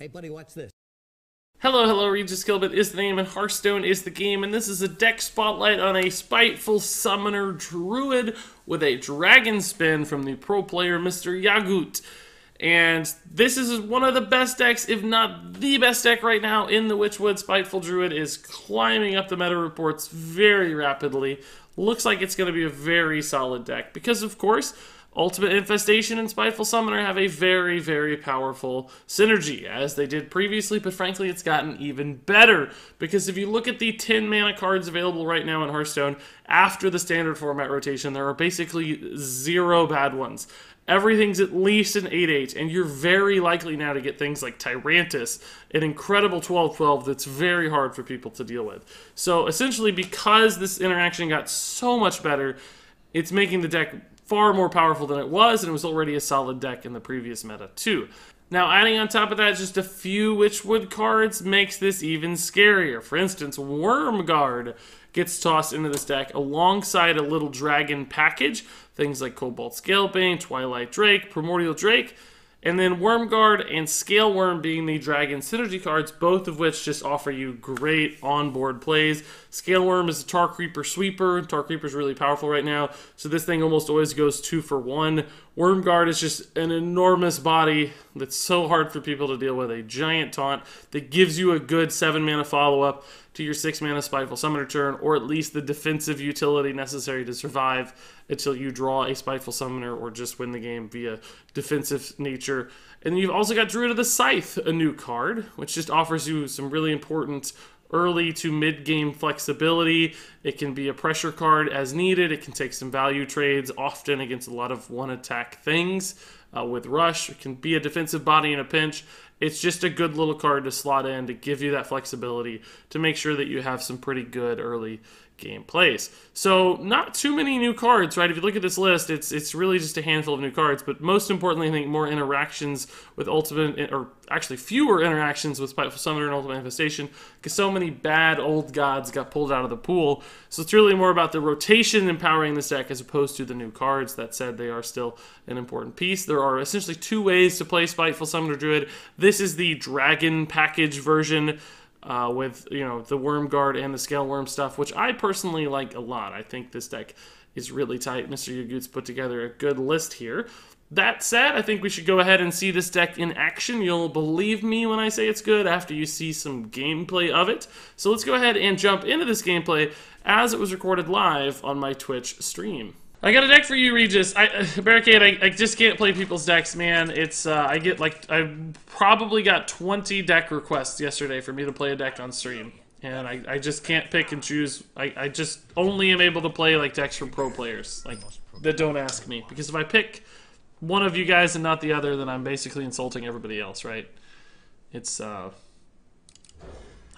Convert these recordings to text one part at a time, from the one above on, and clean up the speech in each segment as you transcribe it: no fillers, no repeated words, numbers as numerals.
Hey buddy, watch this. Hello, hello, Regis Gilbert is the name and Hearthstone is the game, and this is a deck spotlight on a Spiteful Summoner Druid with a dragon spin from the pro player MrYagut. And this is one of the best decks, if not the best deck right now in the Witchwood. Spiteful Druid is climbing up the meta reports very rapidly. Looks like it's going to be a very solid deck because, of course, Ultimate Infestation and Spiteful Summoner have a very, very powerful synergy, as they did previously, but frankly it's gotten even better, because if you look at the 10 mana cards available right now in Hearthstone, after the standard format rotation, there are basically 0 bad ones. Everything's at least an 8/8, and you're very likely now to get things like Tyrantus, an incredible 12/12 that's very hard for people to deal with. So essentially, because this interaction got so much better, it's making the deck far more powerful than it was, and it was already a solid deck in the previous meta too. Now, adding on top of that just a few Witchwood cards makes this even scarier. For instance, Wormguard gets tossed into this deck alongside a little dragon package, things like Cobalt Scalebane, Twilight Drake, Primordial Drake, and then Wormguard and Scaleworm being the dragon synergy cards, both of which just offer you great onboard plays. Scaleworm is a Tar Creeper sweeper. Tar Creeper is really powerful right now, so this thing almost always goes 2 for 1. Wormguard is just an enormous body that's so hard for people to deal with. A giant taunt that gives you a good 7 mana follow-up to your 6 mana Spiteful Summoner turn, or at least the defensive utility necessary to survive until you draw a Spiteful Summoner or just win the game via defensive nature. And then you've also got Druid of the Scythe, a new card, which just offers you some really important early to mid-game flexibility. It can be a pressure card as needed. It can take some value trades, often against a lot of one-attack things with Rush. It can be a defensive body in a pinch. It's just a good little card to slot in to give you that flexibility to make sure that you have some pretty good early game plays. So not too many new cards, right? If you look at this list, it's really just a handful of new cards, but most importantly, I think more interactions with Ultimate, or actually fewer interactions with Spiteful Summoner and Ultimate Infestation, because so many bad old gods got pulled out of the pool. So it's really more about the rotation empowering this deck as opposed to the new cards. That said, they are still an important piece. There are essentially 2 ways to play Spiteful Summoner Druid. This is the Dragon package version, with, you know, the Wormguard and the Scaleworm stuff, which I personally like a lot. I think this deck is really tight. MrYagut's put together a good list here. That said, I think we should go ahead and see this deck in action. You'll believe me when I say it's good after you see some gameplay of it. So let's go ahead and jump into this gameplay as it was recorded live on my Twitch stream. I got a deck for you, Regis. Barricade, I just can't play people's decks, man. It's, I probably got 20 deck requests yesterday for me to play a deck on stream. And I just can't pick and choose. I just only am able to play, like, decks from pro players, like, that don't ask me. Because if I pick one of you guys and not the other, then I'm basically insulting everybody else, right? It's, I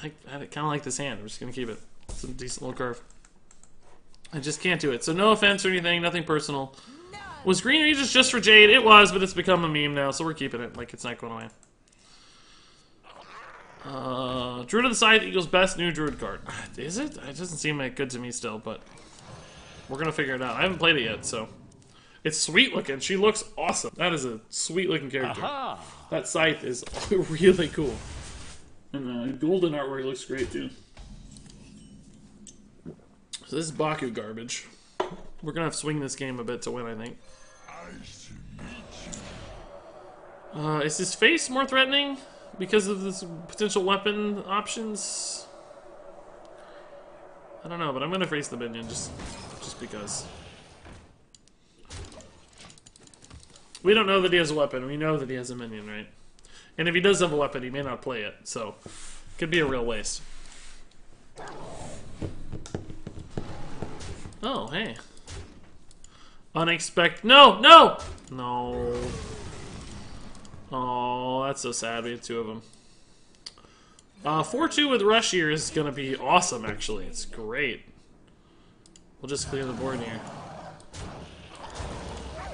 kind of like this hand. I'm just going to keep it. It's a decent little curve. I just can't do it. So no offense or anything, nothing personal. Was Green Regis just for Jade? It was, but it's become a meme now, so we're keeping it. Like, it's not going away. Druid of the Scythe equals best new Druid card. Is it? It doesn't seem like good to me still, but we're going to figure it out. I haven't played it yet, so. It's sweet looking. She looks awesome. That is a sweet looking character. Aha! That Scythe is really cool. And golden artwork looks great, too. So this is Baku garbage. We're gonna have to swing this game a bit to win, I think. Is his face more threatening because of this potential weapon options? I don't know, but I'm gonna face the minion just because. We don't know that he has a weapon. We know that he has a minion, right? And if he does have a weapon, he may not play it, so could be a real waste. Oh, hey. Unexpected. No! No! No. Oh, that's so sad. We had 2 of them. 4-2 with Rush here is going to be awesome, actually. It's great. We'll just clear the board here.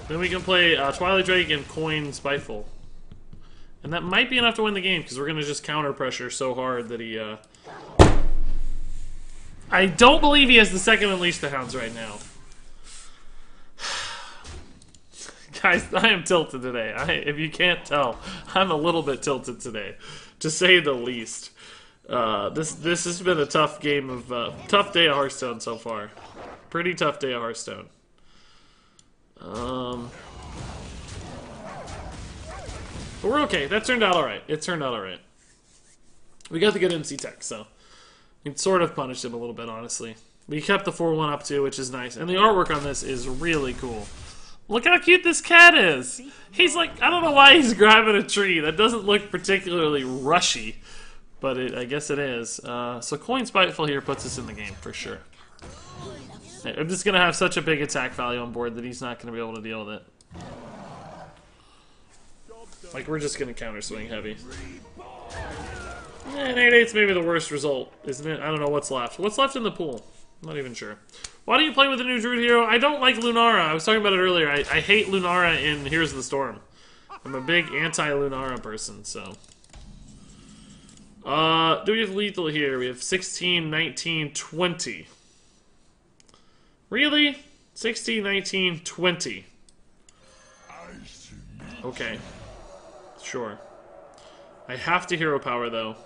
Then we can play Twilight Drake and Coin Spiteful. And that might be enough to win the game, because we're going to just counter pressure so hard that he... I don't believe he has the second Unleash the Hounds right now. Guys, I am tilted today. If you can't tell, I'm a little bit tilted today, to say the least. This has been a tough game of tough day of Hearthstone so far. Pretty tough day of Hearthstone. But we're okay. That turned out alright. It turned out alright. We got the good MC tech, so we sort of punished him a little bit, honestly. We kept the 4-1 up too, which is nice. And the artwork on this is really cool. Look how cute this cat is. He's like, I don't know why he's grabbing a tree. That doesn't look particularly rushy, but I guess it is. So Coin Spiteful here puts us in the game for sure. I'm just going to have such a big attack value on board that he's not going to be able to deal with it. Like, we're just going to counter swing heavy. And 8-8's maybe the worst result, isn't it? I don't know what's left. What's left in the pool? I'm not even sure. Why do you play with the new Druid hero? I don't like Lunara. I was talking about it earlier. I hate Lunara in Here's the Storm. I'm a big anti-Lunara person, so. Do we have lethal here? We have 16, 19, 20. Really? 16, 19, 20. Okay. Sure. I have to hero power, though.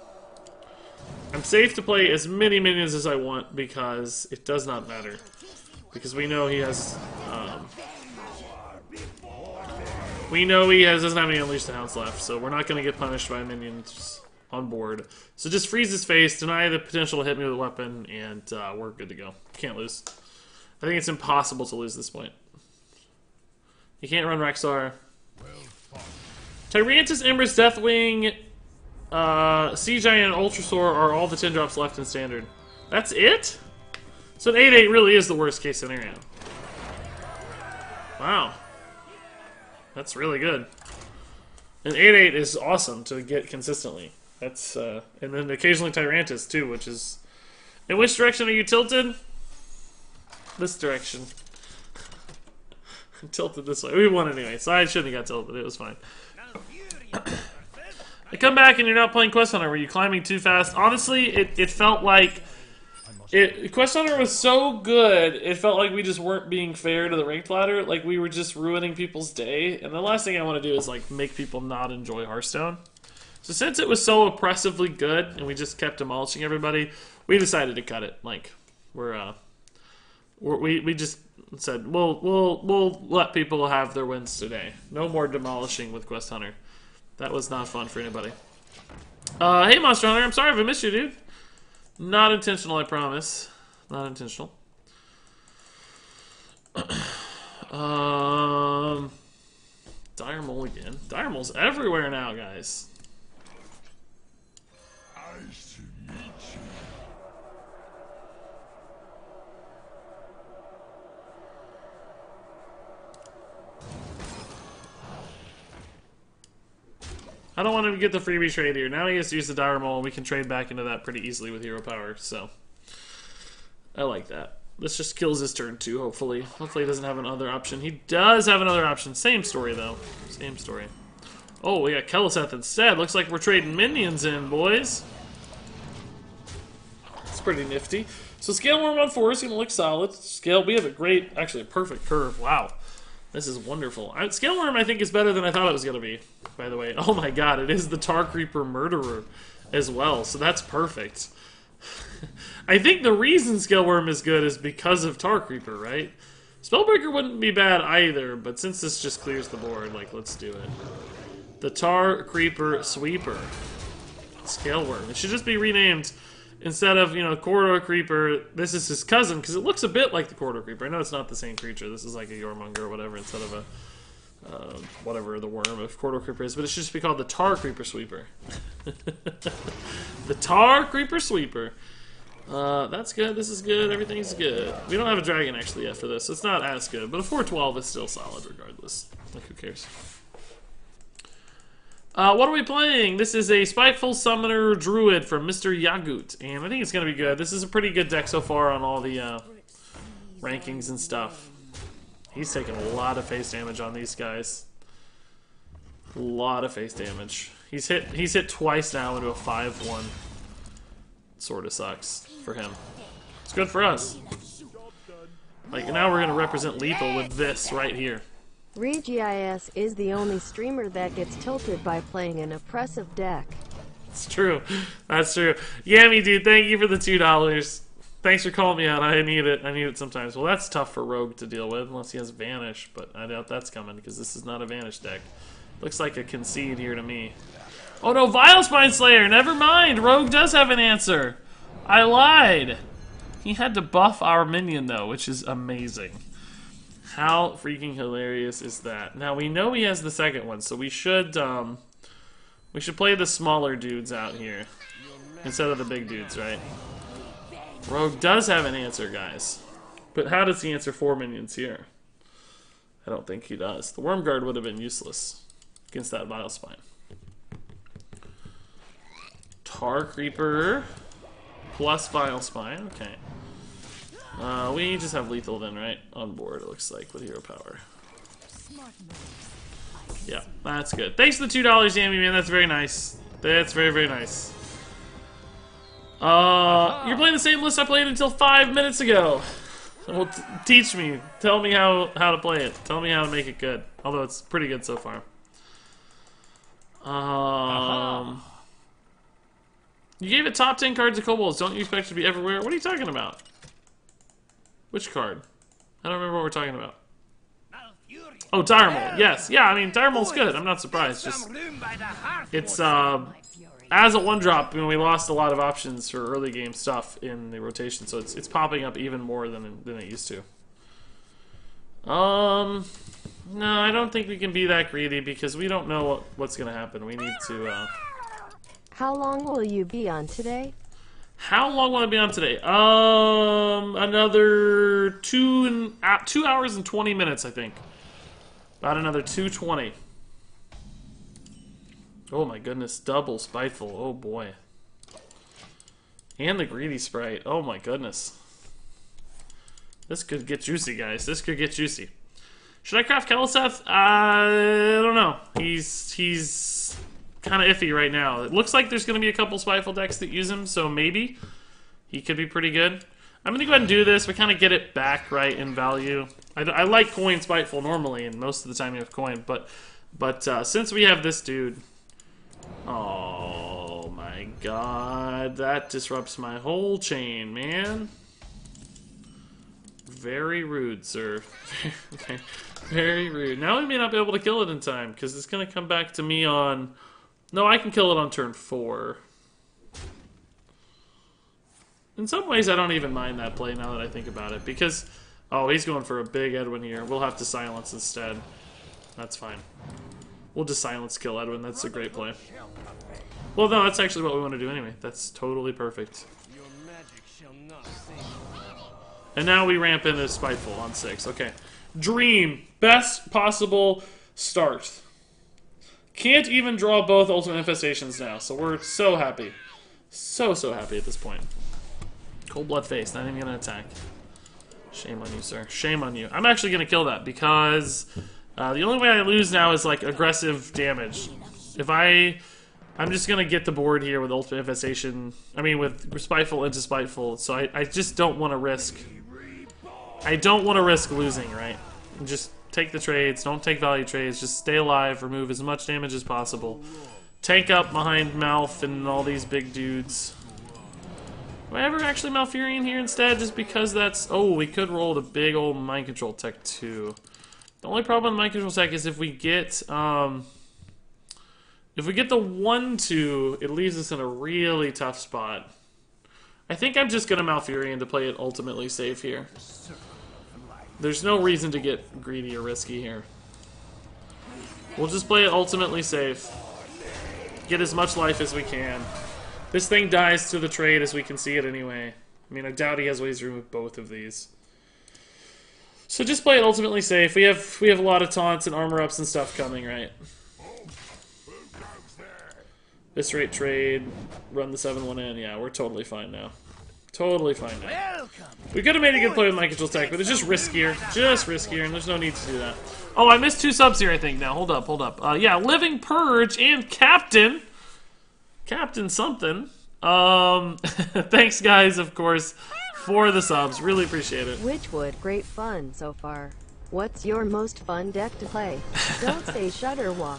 I'm safe to play as many minions as I want because it does not matter. Because we know he has, doesn't have any Unleash the Hounds left, so we're not going to get punished by minions on board. So just freeze his face, deny the potential to hit me with a weapon, and we're good to go. Can't lose. I think it's impossible to lose this point. You can't run Rexar. Tyrantus, Empress, Deathwing, Sea Giant, and Ultrasaur are all the 10 drops left in Standard. That's it? So an 8-8 really is the worst case scenario. Wow. That's really good. An 8-8 is awesome to get consistently. That's and then occasionally Tyrantus too, which is... In which direction are you tilted? This direction. I'm tilted this way. We won anyway, so I shouldn't have got tilted. It was fine. I come back and you're not playing Quest Hunter. Were you climbing too fast? Honestly, it felt like... Quest Hunter was so good, it felt like we just weren't being fair to the ranked ladder. Like, we were just ruining people's day. And the last thing I want to do is, like, make people not enjoy Hearthstone. So since it was so oppressively good, and we just kept demolishing everybody, we decided to cut it. Like, we just said, we'll let people have their wins today. No more demolishing with Quest Hunter. That was not fun for anybody. Hey, Monster Hunter, I'm sorry if I missed you, dude. Not intentional, I promise. Not intentional. Dire Mole again. Dire Mole's everywhere now, guys. I don't want him to get the freebie trade here. Now he has to use the Dire Mole, and we can trade back into that pretty easily with hero power, so I like that. This just kills his turn too, hopefully. Hopefully he doesn't have another option. He does have another option. Same story, though. Same story. Oh, we got Keleseth instead. Looks like we're trading minions in, boys. It's pretty nifty. So Scale Worm on 4 is going to look solid. Scale, we have a great, actually a perfect curve. Wow. This is wonderful. Scale Worm, I think, is better than I thought it was going to be, by the way. Oh my god, it is the Tar Creeper Murderer as well, so that's perfect. I think the reason Scale Worm is good is because of Tar Creeper, right? Spellbreaker wouldn't be bad either, but since this just clears the board, like, let's do it. The Tar Creeper Sweeper. Scale Worm. It should just be renamed... Instead of, Corridor Creeper, this is his cousin, because it looks a bit like the Corridor Creeper. I know it's not the same creature. This is like a Yormonger or whatever, instead of a, whatever the worm of Corridor Creeper is. But it should just be called the Tar Creeper Sweeper. The Tar Creeper Sweeper. That's good. This is good. Everything's good. We don't have a dragon, actually, yet for this. So it's not as good. But a 412 is still solid, regardless. Like, who cares? What are we playing? This is a Spiteful Summoner Druid from MrYagut, and I think it's going to be good. This is a pretty good deck so far on all the rankings and stuff. He's taking a lot of face damage on these guys. A lot of face damage. He's hit twice now into a 5-1. Sort of sucks for him. It's good for us. Like, now we're going to represent lethal with this right here. MrYagut is the only streamer that gets tilted by playing an oppressive deck. It's true. That's true. Yammy, dude, thank you for the $2. Thanks for calling me out. I need it. I need it sometimes. Well, that's tough for Rogue to deal with, unless he has Vanish, but I doubt that's coming, because this is not a Vanish deck. Looks like a concede here to me. Oh no, Vilespine Slayer! Never mind! Rogue does have an answer! I lied! He had to buff our minion, though, which is amazing. How freaking hilarious is that? Now, we know he has the second one, so we should play the smaller dudes out here instead of the big dudes, right? Rogue does have an answer, guys. But how does he answer 4 minions here? I don't think he does. The Worm Guard would have been useless against that Vilespine. Tar Creeper plus Vilespine. Okay. We just have lethal then, right? On board, it looks like, with hero power. Yeah, that's good. Thanks for the $2, Yammy, man. That's very nice. That's very, very nice. You're playing the same list I played until 5 minutes ago. Well, teach me. Tell me how to play it. Tell me how to make it good. Although it's pretty good so far. You gave it top 10 cards of kobolds. Don't you expect it to be everywhere? What are you talking about? Which card? I don't remember what we're talking about. Oh, Diremol. Yes. Yeah, I mean, Diremol's good. I'm not surprised. Just, it's, as a 1-drop, you know, we lost a lot of options for early game stuff in the rotation, so it's popping up even more than it used to. No, I don't think we can be that greedy because we don't know what's going to happen. We need to, How long will you be on today? How long will I be on today? Another 2 hours and 20 minutes, I think. About another 2:20. Oh my goodness, double Spiteful. Oh boy. And the Greedy Sprite. Oh my goodness. This could get juicy, guys. This could get juicy. Should I craft Keleseth? I don't know. He's kind of iffy right now. It looks like there's going to be a couple Spiteful decks that use him, so maybe he could be pretty good. I'm going to go ahead and do this. We kind of get it back, right, in value. I like coin Spiteful normally, and most of the time you have coin, but since we have this dude... Oh my god, that disrupts my whole chain, man. Very rude, sir. Very rude. Now we may not be able to kill it in time, because it's going to come back to me on... No, I can kill it on turn 4. In some ways, I don't even mind that play now that I think about it, because... Oh, he's going for a big Edwin here. We'll have to silence instead. That's fine. We'll just silence kill Edwin. That's a great play. Well, no, that's actually what we want to do anyway. That's totally perfect. And now we ramp into Spiteful on 6. Okay. Dream. Best possible start. Can't even draw both Ultimate Infestations now, so we're so happy. So happy at this point. Cold Blood Face, not even going to attack. Shame on you, sir. Shame on you. I'm actually going to kill that, because the only way I lose now is, like, aggressive damage. If I'm just going to get the board here with Ultimate Infestation. I mean, with Spiteful into Spiteful, so I just don't want to risk... I don't want to risk losing, right? Just take the trades, don't take value trades, just stay alive, remove as much damage as possible. Tank up behind Mouth and all these big dudes. Do I ever actually Malfurion here instead, just because that's... Oh, we could roll the big old Mind Control tech too. The only problem with Mind Control tech is if we get the 1-2, it leaves us in a really tough spot. I think I'm just going to Malfurion to play it ultimately safe here. There's no reason to get greedy or risky here. We'll just play it ultimately safe. Get as much life as we can. This thing dies to the trade as we can see it anyway. I mean, I doubt he has ways to remove both of these. So just play it ultimately safe. We have a lot of taunts and armor ups and stuff coming, right? This rate trade, run the 7-1 in. Yeah, we're totally fine now. Totally fine now. We could have made a good play with Mind Control tech, but it's just riskier. Just riskier, and there's no need to do that. Oh, I missed 2 subs here, I think, now. Hold up. Yeah, Living Purge and Captain. Captain something. Thanks, guys, of course, for the subs. Really appreciate it. Witchwood, great fun so far. What's your most fun deck to play? Don't say Shutterwalk.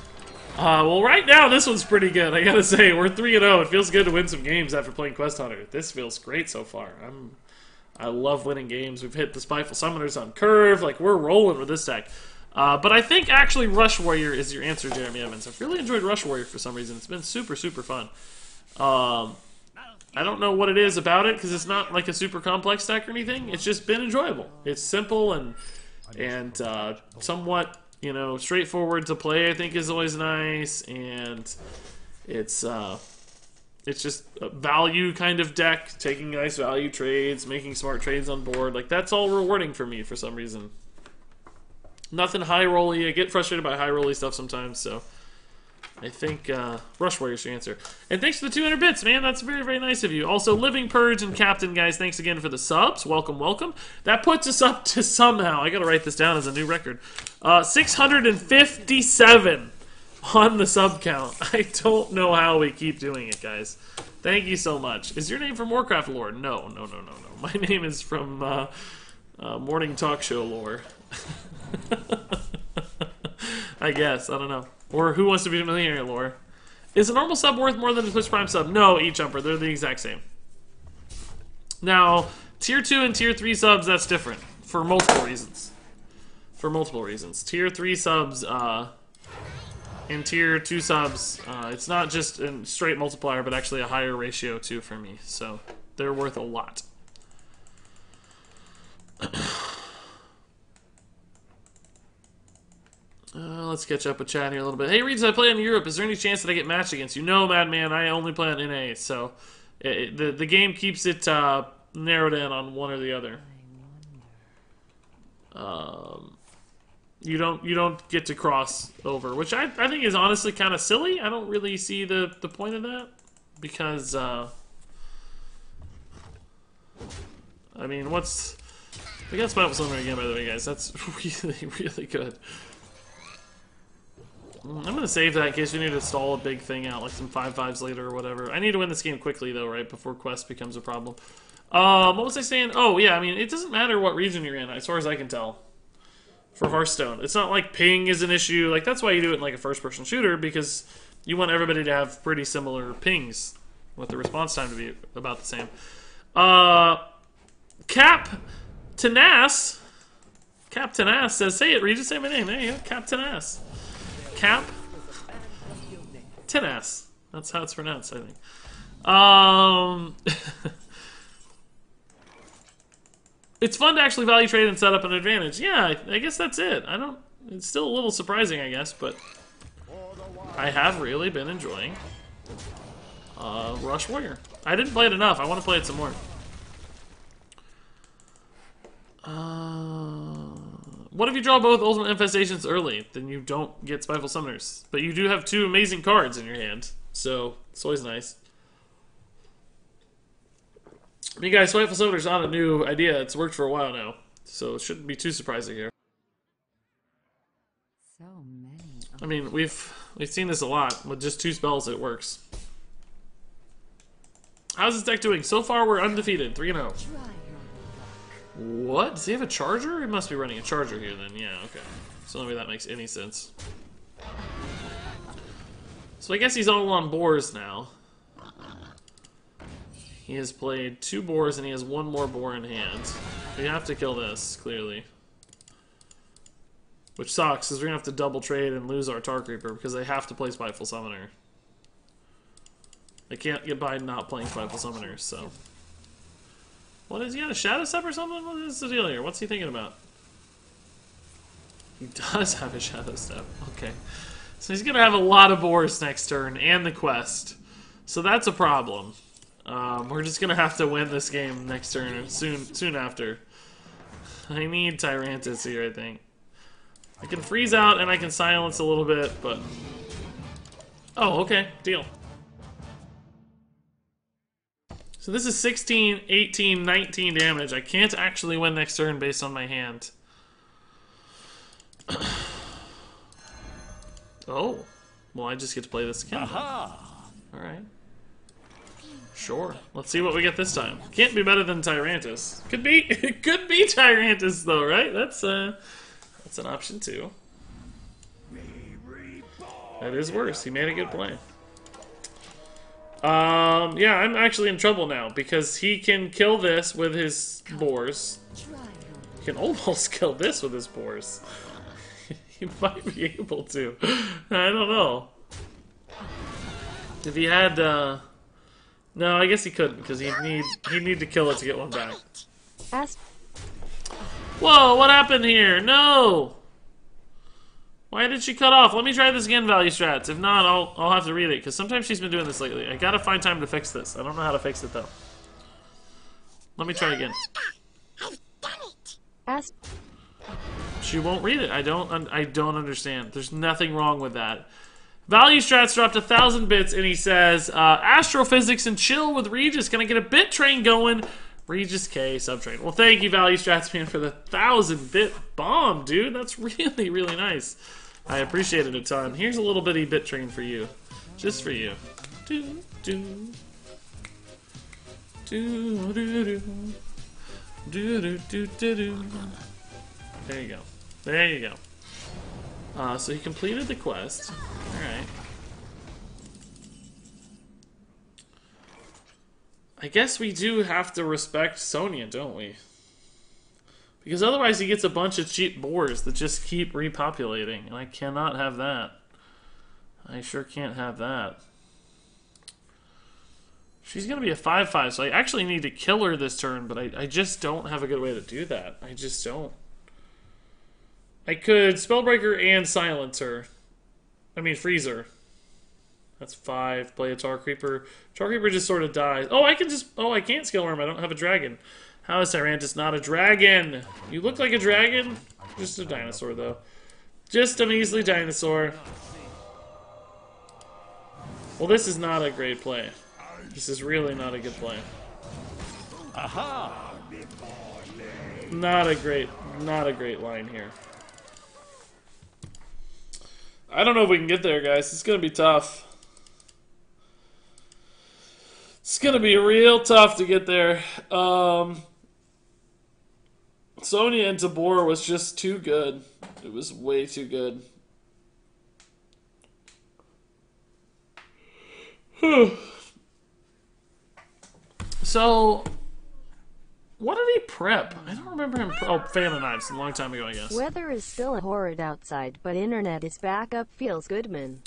Well, right now, this one's pretty good. I gotta say, we're 3-0. It feels good to win some games after playing Quest Hunter. This feels great so far. I love winning games. We've hit the Spiteful Summoners on curve. Like, we're rolling with this deck. But I think, actually, Rush Warrior is your answer, Jeremy Evans. I've really enjoyed Rush Warrior for some reason. It's been super, super fun. I don't know what it is about it, because it's not like a super complex deck or anything. It's just been enjoyable. It's simple and somewhat, you know, straightforward to play, I think, is always nice. And it's just a value kind of deck, taking nice value trades, making smart trades on board. Like, that's all rewarding for me for some reason. Nothing high-rolly. I get frustrated by high-rolly stuff sometimes, so I think Rush Warrior's your answer. And thanks for the 200 bits, man. That's very, very nice of you. Also, Living Purge and Captain, guys, thanks again for the subs. Welcome, welcome. That puts us up to somehow, I gotta write this down as a new record, 657 on the sub count. I don't know how we keep doing it, guys. Thank you so much. Is your name from Warcraft lore? No. My name is from Morning Talk Show lore. I guess. I don't know. Or Who Wants to Be a Millionaire lore. Is a normal sub worth more than a Twitch Prime sub? No, E-Jumper. They're the exact same. Now, Tier 2 and Tier 3 subs, that's different. For multiple reasons. Tier 3 subs, and Tier 2 subs, it's not just a straight multiplier, but actually a higher ratio, too, for me. So, they're worth a lot. Let's catch up with chat here a little bit. Hey, Reeds, I play in Europe. Is there any chance that I get matched against you? No, Madman. I only play on NA, so the game keeps it narrowed in on one or the other. You don't get to cross over, which I think is honestly kind of silly. I don't really see the point of that, because I mean, we got Spiteful Summoner again, by the way, guys. That's really, really good. I'm going to save that in case we need to stall a big thing out, like some 5-5s later or whatever. I need to win this game quickly, though, right, before Quest becomes a problem. What was I saying? Oh, yeah, I mean, it doesn't matter what region you're in, as far as I can tell, for Hearthstone. It's not like ping is an issue. Like, that's why you do it in, like, a first-person shooter, because you want everybody to have pretty similar pings, with the response time to be about the same. Cap Tenas says, say it, Regis, say my name. There you go, Cap Tenas. Cap Tenas. That's how it's pronounced, I think. It's fun to actually value trade and set up an advantage. Yeah, I guess that's it. It's still a little surprising, I guess, but I have really been enjoying Rush Warrior. I didn't play it enough. I want to play it some more. What if you draw both Ultimate Infestations early? Then you don't get Spiteful Summoners. But you do have 2 amazing cards in your hand, so it's always nice. I mean, guys, Spiteful Summoner's not a new idea. It's worked for a while now, so it shouldn't be too surprising here. So many. I mean, we've seen this a lot. With just 2 spells, it works. How's this deck doing? So far, we're undefeated, 3-0. What? Does he have a charger? He must be running a charger here then. Yeah, okay. So maybe that makes any sense. So I guess he's all on boars now. He has played 2 boars and he has 1 more boar in hand. We have to kill this, clearly. Which sucks, because we're going to have to double trade and lose our Tar Creeper because they have to play Spiteful Summoner. They can't get by not playing Spiteful Summoner, so... What is he got, a Shadow Step or something? What is the deal here? What's he thinking about? He does have a Shadow Step. Okay. So he's going to have a lot of boars next turn, and the quest. So that's a problem. We're just going to have to win this game next turn, soon after. I need Tyrantus here, I think. I can freeze out, and I can silence a little bit, but... Oh, okay. Deal. So this is 16, 18, 19 damage. I can't actually win next turn based on my hand. Oh. Well, I just get to play this again. Alright. Sure. Let's see what we get this time. Can't be better than Tyrantus. Could be. It could be Tyrantus, though, right? That's That's an option too. That is worse. He made a good play. Yeah, I'm actually in trouble now because he can kill this with his boars. He can almost kill this with his boars. He might be able to. I don't know. If he had, no, I guess he couldn't because he'd need to kill it to get one back. Whoa, what happened here? No! Why did she cut off? Let me try this again, Value Strats. If not, I'll have to read it, because sometimes she's been doing this lately. I gotta find time to fix this. I don't know how to fix it, though. Let me try again. She won't read it. I don't understand. There's nothing wrong with that. Value Strats dropped 1,000 bits, and he says, Astrophysics and chill with Regis. Can I get a bit train going? Regis K, subtrain. Well, thank you, Value Strats, man, for the 1,000-bit bomb, dude. That's really, really nice. I appreciate it a ton. Here's a little bitty bit train for you. Just for you. Do, do. Do, do, do. Do, do, do, do, do. There you go. There you go. So he completed the quest. Alright. I guess we do have to respect Sonya, don't we? Because otherwise he gets a bunch of cheap boars that just keep repopulating, and I cannot have that. I sure can't have that. She's going to be a 5/5, so I actually need to kill her this turn, but I just don't have a good way to do that. I just don't. I could Spellbreaker and silence her. I mean, freeze her. That's 5. Play a Tar Creeper. Tar Creeper just sort of dies. Oh, I can just... Oh, I can't Scale Worm. I don't have a dragon. How is Tyrantus not a dragon? You look like a dragon. Just a dinosaur, though. Just a measly dinosaur. Well, this is not a great play. This is really not a good play. Aha! Not a great line here. I don't know if we can get there, guys. It's gonna be tough. It's gonna be real tough to get there. Sonya into Tabor was just too good. It was way too good. So, what did he prep? I don't remember him. Oh, Fan of Knives, a long time ago, I guess. Weather is still horrid outside, but internet is back up. Feels good, man.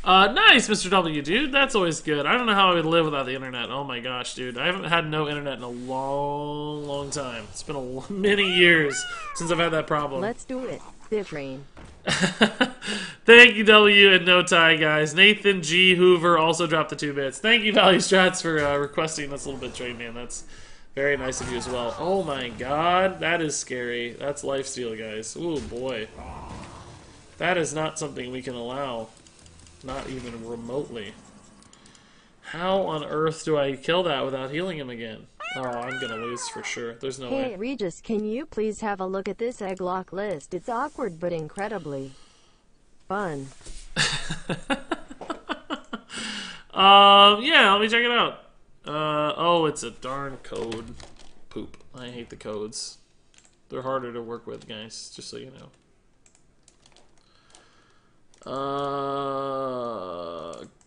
Nice, Mr. W, dude. That's always good. I don't know how I would live without the internet. Oh my gosh, dude. I haven't had no internet in a long, long time. It's been many years since I've had that problem. Let's do it. Bit train. Thank you, W, and no tie, guys. Nathan G. Hoover also dropped the 2 bits. Thank you, Value Strats, for requesting this little bit trade, man. That's very nice of you as well. Oh my god, that is scary. That's lifesteal, guys. Ooh, boy. That is not something we can allow. Not even remotely. How on earth do I kill that without healing him again? Oh, I'm gonna lose for sure. There's no way. Hey, Regis, can you please have a look at this egg lock list? It's awkward but incredibly fun. Yeah, let me check it out. Oh, it's a darn code. Poop. I hate the codes. They're harder to work with, guys, just so you know.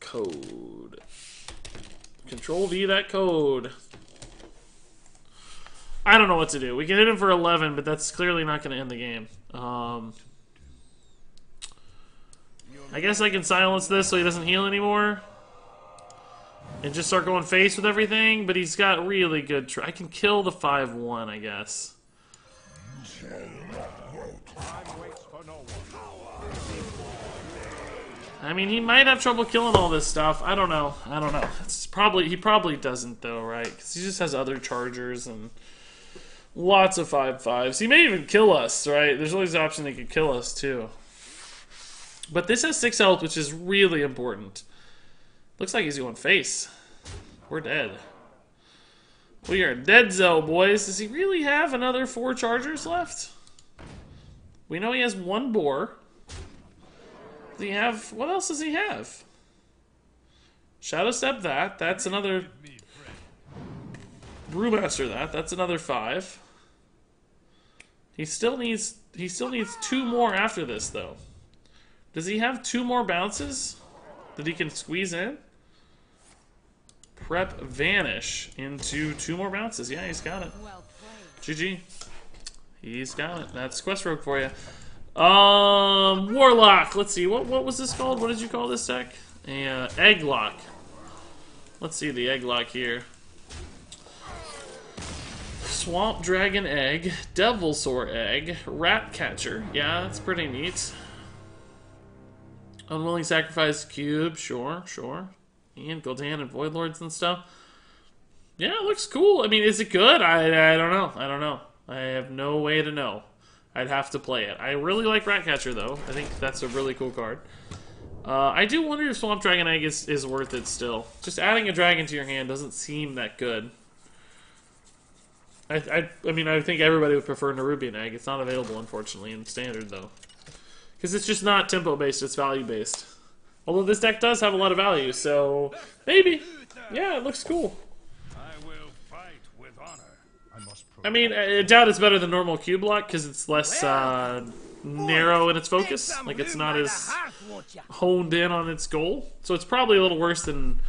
Code. Control V that code. I don't know what to do. We can hit him for 11, but that's clearly not going to end the game. I guess I can silence this so he doesn't heal anymore. And just start going face with everything, but he's got really good... I can kill the 5/1, I guess. I mean, he might have trouble killing all this stuff. I don't know. I don't know. He probably doesn't, though, right? Because he just has other chargers and lots of 5/5s. He may even kill us, right? There's always the option they could kill us, too. But this has 6 health, which is really important. Looks like he's going face. We're dead. We are dead-zo, boys. Does he really have another 4 chargers left? We know he has 1 boar. Does he have... What else does he have? Shadow Step that. That's another... Brewmaster that. That's another 5. He still needs 2 more after this, though. Does he have 2 more bounces that he can squeeze in? Prep Vanish into 2 more bounces. Yeah, he's got it. GG. He's got it. That's Quest Rogue for you. Warlock. Let's see. What was this called? What did you call this deck? Egg Lock. Let's see the Egg Lock here. Swamp Dragon Egg, Devilsaur Egg, Rat Catcher. Yeah, that's pretty neat. Unwilling Sacrifice Cube. Sure. And Gul'dan and Voidlords and stuff. Yeah, it looks cool. I mean, is it good? I don't know. I have no way to know. I'd have to play it. I really like Ratcatcher, though. I think that's a really cool card. I do wonder if Swamp Dragon Egg is worth it still. Just adding a dragon to your hand doesn't seem that good. I mean, I think everybody would prefer Nerubian Egg. It's not available, unfortunately, in Standard, though. Because it's just not tempo-based, it's value-based. Although this deck does have a lot of value, so maybe. Yeah, it looks cool. I will fight with honor. I mean, I doubt it's better than normal cube lock because it's less narrow in its focus. Like, it's not as honed in on its goal. So it's probably a little worse than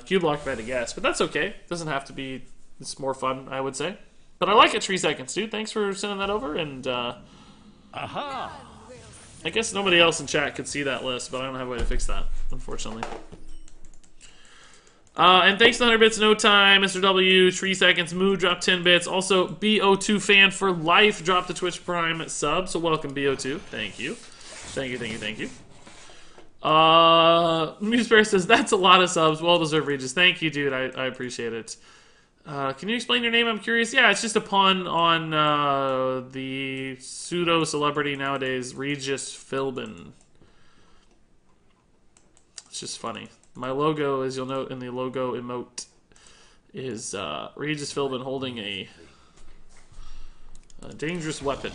cube lock, if I had to guess. But that's okay. It doesn't have to be. It's more fun, I would say. But I like it, 3 seconds, dude. Thanks for sending that over. And Aha! I guess nobody else in chat could see that list, but I don't have a way to fix that, unfortunately. And thanks to 100 bits, no time, Mr. W, 3 seconds, Moo dropped 10 bits. Also, BO2 fan for life dropped the Twitch Prime sub, so welcome BO2. Thank you. Thank you. Musebear says, that's a lot of subs. Well deserved, Regis. Thank you, dude. I appreciate it. Can you explain your name? I'm curious. Yeah, it's just a pun on the pseudo-celebrity nowadays, Regis Philbin. It's just funny. My logo, as you'll note in the logo emote, is Regis Philbin holding a dangerous weapon.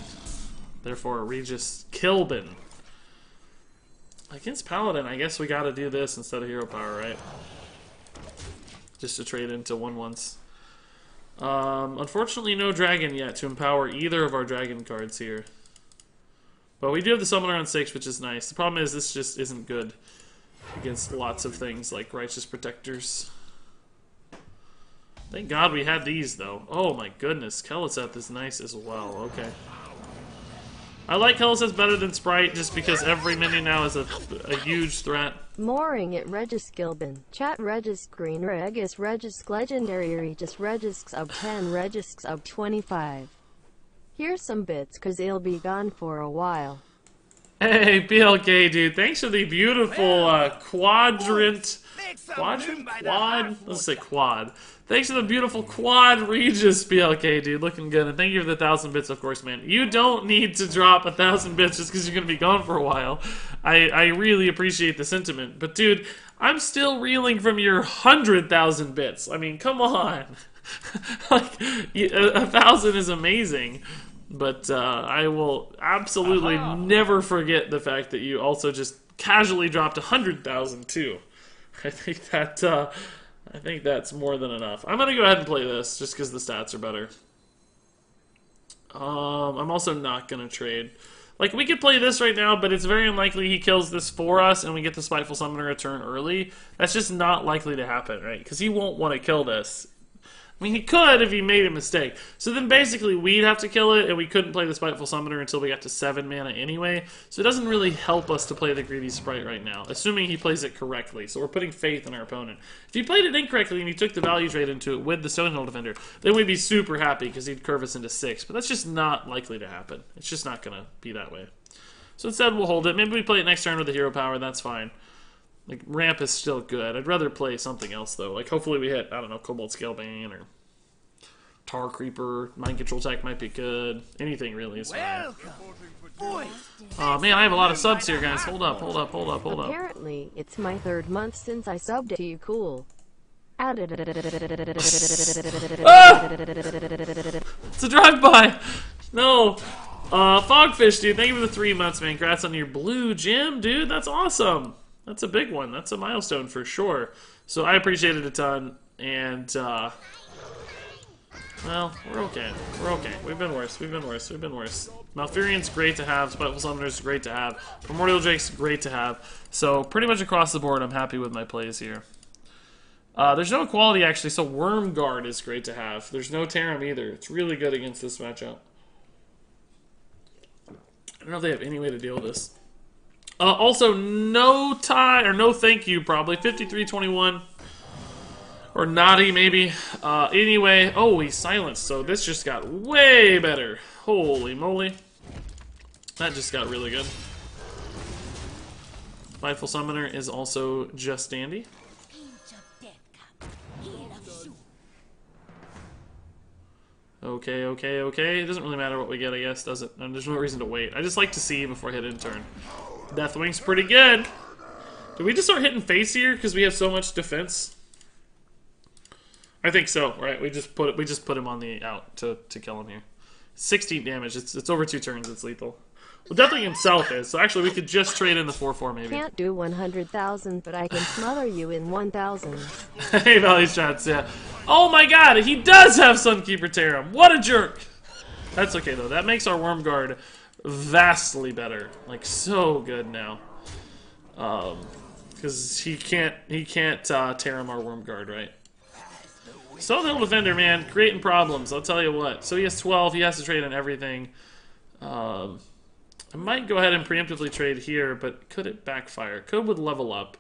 Therefore, Regis Kilbin. Against Paladin, I guess we gotta do this instead of Hero Power, right? Just to trade into 1/1s. Unfortunately, no dragon yet to empower either of our dragon cards here. But we do have the Summoner on 6, which is nice. The problem is this just isn't good against lots of things like Righteous Protectors. Thank God we had these, though. Oh my goodness, Keleseth is nice as well. Okay. I like Keleseth better than Sprite just because every minion now is a huge threat. Mooring at Regis Gilbin. Chat Regis Green Regis Regis Legendary Regis Regis sub 10 Regis sub 25. Here's some bits cause he'll be gone for a while. Hey, BLK, dude. Thanks for the beautiful quad? Let's say quad. Thanks for the beautiful quad Regis, BLK, dude. Looking good. And thank you for the 1,000 bits, of course, man. You don't need to drop 1,000 bits just because you're going to be gone for a while. I really appreciate the sentiment. But, dude, I'm still reeling from your 100,000 bits. I mean, come on. Like, 1,000 is amazing. But I will absolutely never forget the fact that you also just casually dropped 100,000 too. I think that's more than enough. I'm gonna go ahead and play this just because the stats are better. I'm also not gonna trade. Like, we could play this right now, but it's very unlikely he kills this for us and we get the Spiteful Summoner a turn early. That's just not likely to happen, right? Because he won't want to kill this. I mean, he could if he made a mistake. So then basically we'd have to kill it, and we couldn't play the Spiteful Summoner until we got to 7 mana anyway. So it doesn't really help us to play the Greedy Sprite right now, assuming he plays it correctly. So we're putting faith in our opponent. If he played it incorrectly and he took the value trade into it with the Stonehill Defender, then we'd be super happy because he'd curve us into 6. But that's just not likely to happen. It's just not going to be that way. So instead we'll hold it. Maybe we play it next turn with the Hero Power, that's fine. Like, ramp is still good. I'd rather play something else, though. Like, hopefully we hit, I don't know, Cobalt Scalebane or Tar Creeper. Mind Control Tech might be good. Anything, really, is fine. Oh, man, I have a lot of subs here, guys. Hold up. Apparently, it's my 3rd month since I subbed to you. Cool. Ah! It's a drive-by! No! Fogfish, dude, thank you for the 3 months, man. Congrats on your blue gem, dude. That's awesome. That's a big one. That's a milestone for sure. So I appreciate it a ton. And, Well, we're okay. We're okay. We've been worse. We've been worse. We've been worse. Malfurion's great to have. Spiteful Summoner's great to have. Primordial Drake's great to have. So, pretty much across the board, I'm happy with my plays here. There's no equality, actually, so Wormguard is great to have. There's no Tarim either. It's really good against this matchup. I don't know if they have any way to deal with this. Also, no tie, or no thank you, probably. 53-21. Or naughty, maybe. Anyway, oh, he's silenced, so this just got way better. Holy moly. That just got really good. Spiteful Summoner is also just dandy. Okay, okay, okay. It doesn't really matter what we get, I guess, does it? And there's no reason to wait. I just like to see before I hit in turn. Deathwing's pretty good. Did we just start hitting face here because we have so much defense? I think so, right? We just put him on the out to kill him here. 16 damage. It's over 2 turns. It's lethal. Well, Deathwing himself is. So actually, we could just trade in the 4/4 maybe. Can't do 100,000, but I can smother you in 1,000. Hey, Valley Shots, yeah. Oh my god, he does have Sunkeeper Tarim. What a jerk. That's okay, though. That makes our Wormguard vastly better. Like, so good now. Because he can't Tarim our Wormguard, right? Stone Hill Defender, man, creating problems, I'll tell you what. So he has 12, he has to trade in everything. I might go ahead and preemptively trade here, but could it backfire? Could with level up.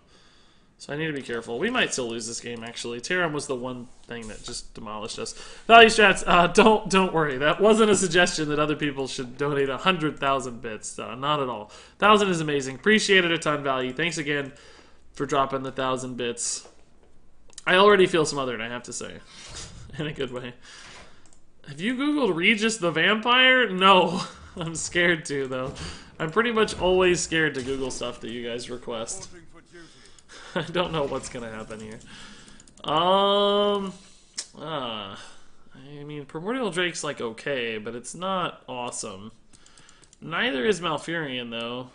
So I need to be careful. We might still lose this game, actually. Tarim was the one thing that just demolished us. Value Strats, don't worry. That wasn't a suggestion that other people should donate 100,000 bits. Not at all. 1,000 is amazing. Appreciate it a ton, Value. Thanks again for dropping the 1,000 bits. I already feel smothered, I have to say. In a good way. Have you Googled Regis the Vampire? No. I'm scared to, though. I'm pretty much always scared to Google stuff that you guys request. I don't know what's gonna happen here. I mean, Primordial Drake's like okay, but it's not awesome. Neither is Malfurion, though.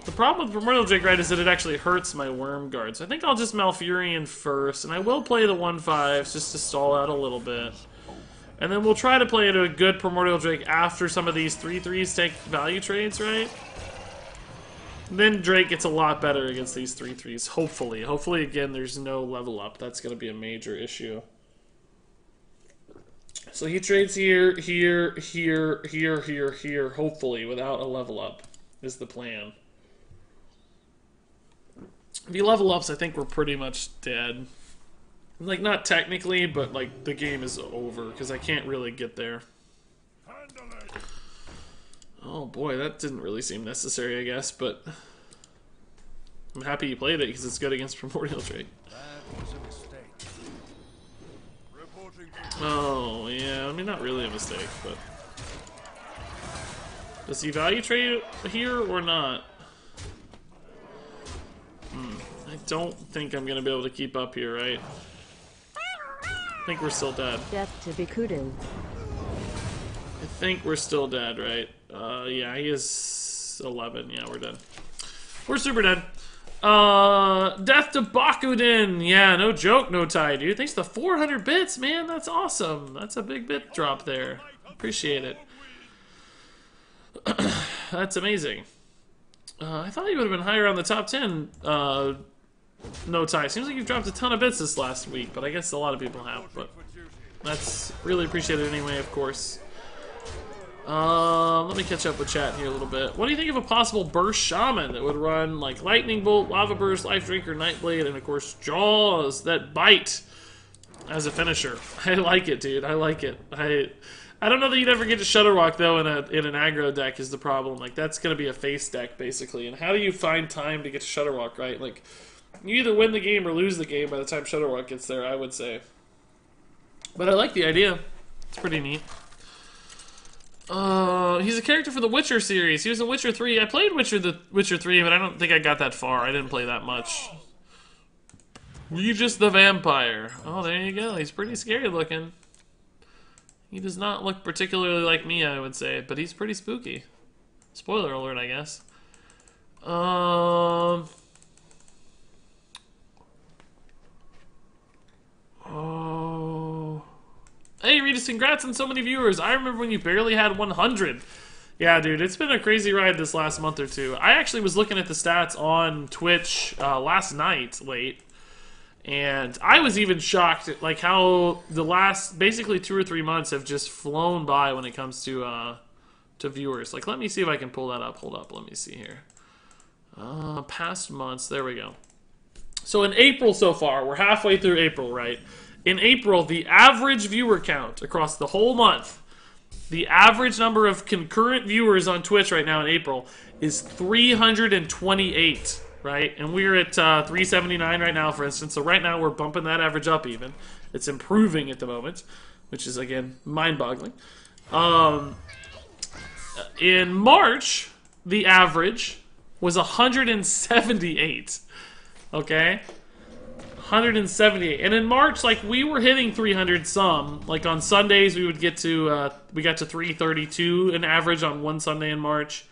The problem with Primordial Drake, right, is that it actually hurts my Wormguard. So I think I'll just Malfurion first, and I will play the 1/5s just to stall out a little bit. And then we'll try to play a good Primordial Drake after some of these 3/3s take value trades, right? Then Drake gets a lot better against these 3/3s, hopefully. Hopefully, again, there's no level up. That's going to be a major issue. So he trades here, here, here, here, here, here, hopefully, without a level up, is the plan. If he level ups, I think we're pretty much dead. Like, not technically, but, like, the game is over, because I can't really get there. Oh boy, that didn't really seem necessary, I guess, but I'm happy you played it because it's good against Primordial Drake. Oh, yeah, I mean, not really a mistake, but... Does he value trade here or not? I don't think I'm going to be able to keep up here, right? I think we're still dead. Death to Bikuden. I think we're still dead, right? Yeah, he is 11. Yeah, we're dead. We're super dead. Death to Bakuden. Yeah, no joke, no tie, dude. Thanks to 400 bits, man. That's awesome. That's a big bit drop there. Appreciate it. That's amazing. I thought you would have been higher on the top 10. No tie. Seems like you've dropped a ton of bits this last week, but I guess a lot of people have. But that's really appreciated anyway, of course. Let me catch up with chat here a little bit. What do you think of a possible Burst Shaman that would run like Lightning Bolt, Lava Burst, Life Drinker, Nightblade, and of course Jaws that bite as a finisher? I like it, dude. I like it. I don't know that you'd ever get to Shudderwalk though in an aggro deck is the problem. Like that's gonna be a face deck basically. And how do you find time to get to Shudderwalk, right? Like you either win the game or lose the game by the time Shudderwalk gets there, I would say. But I like the idea. It's pretty neat. He's a character for the Witcher series. He was in Witcher 3. I played Witcher 3, but I don't think I got that far. I didn't play that much. Regis the Vampire. Oh, there you go. He's pretty scary looking. He does not look particularly like me, I would say, but he's pretty spooky. Spoiler alert, I guess. Oh, Hey, Regis, congrats on so many viewers. I remember when you barely had 100. Yeah, dude, it's been a crazy ride this last month or two. I actually was looking at the stats on Twitch last night, late. And I was even shocked at like how the last basically 2 or 3 months have just flown by when it comes to viewers. Like, let me see if I can pull that up. Hold up, let me see here. Past months, there we go. So in April so far, we're halfway through April, right? In April, the average viewer count across the whole month, the average number of concurrent viewers on Twitch right now in April is 328. Right, and we're at 379 right now, for instance. So right now we're bumping that average up even. It's improving at the moment, which is, again, mind-boggling. In March, the average was 178. Okay? 178. And in March, like, we were hitting 300 some. Like, on Sundays, we would get to, we got to 332 an average on one Sunday in March.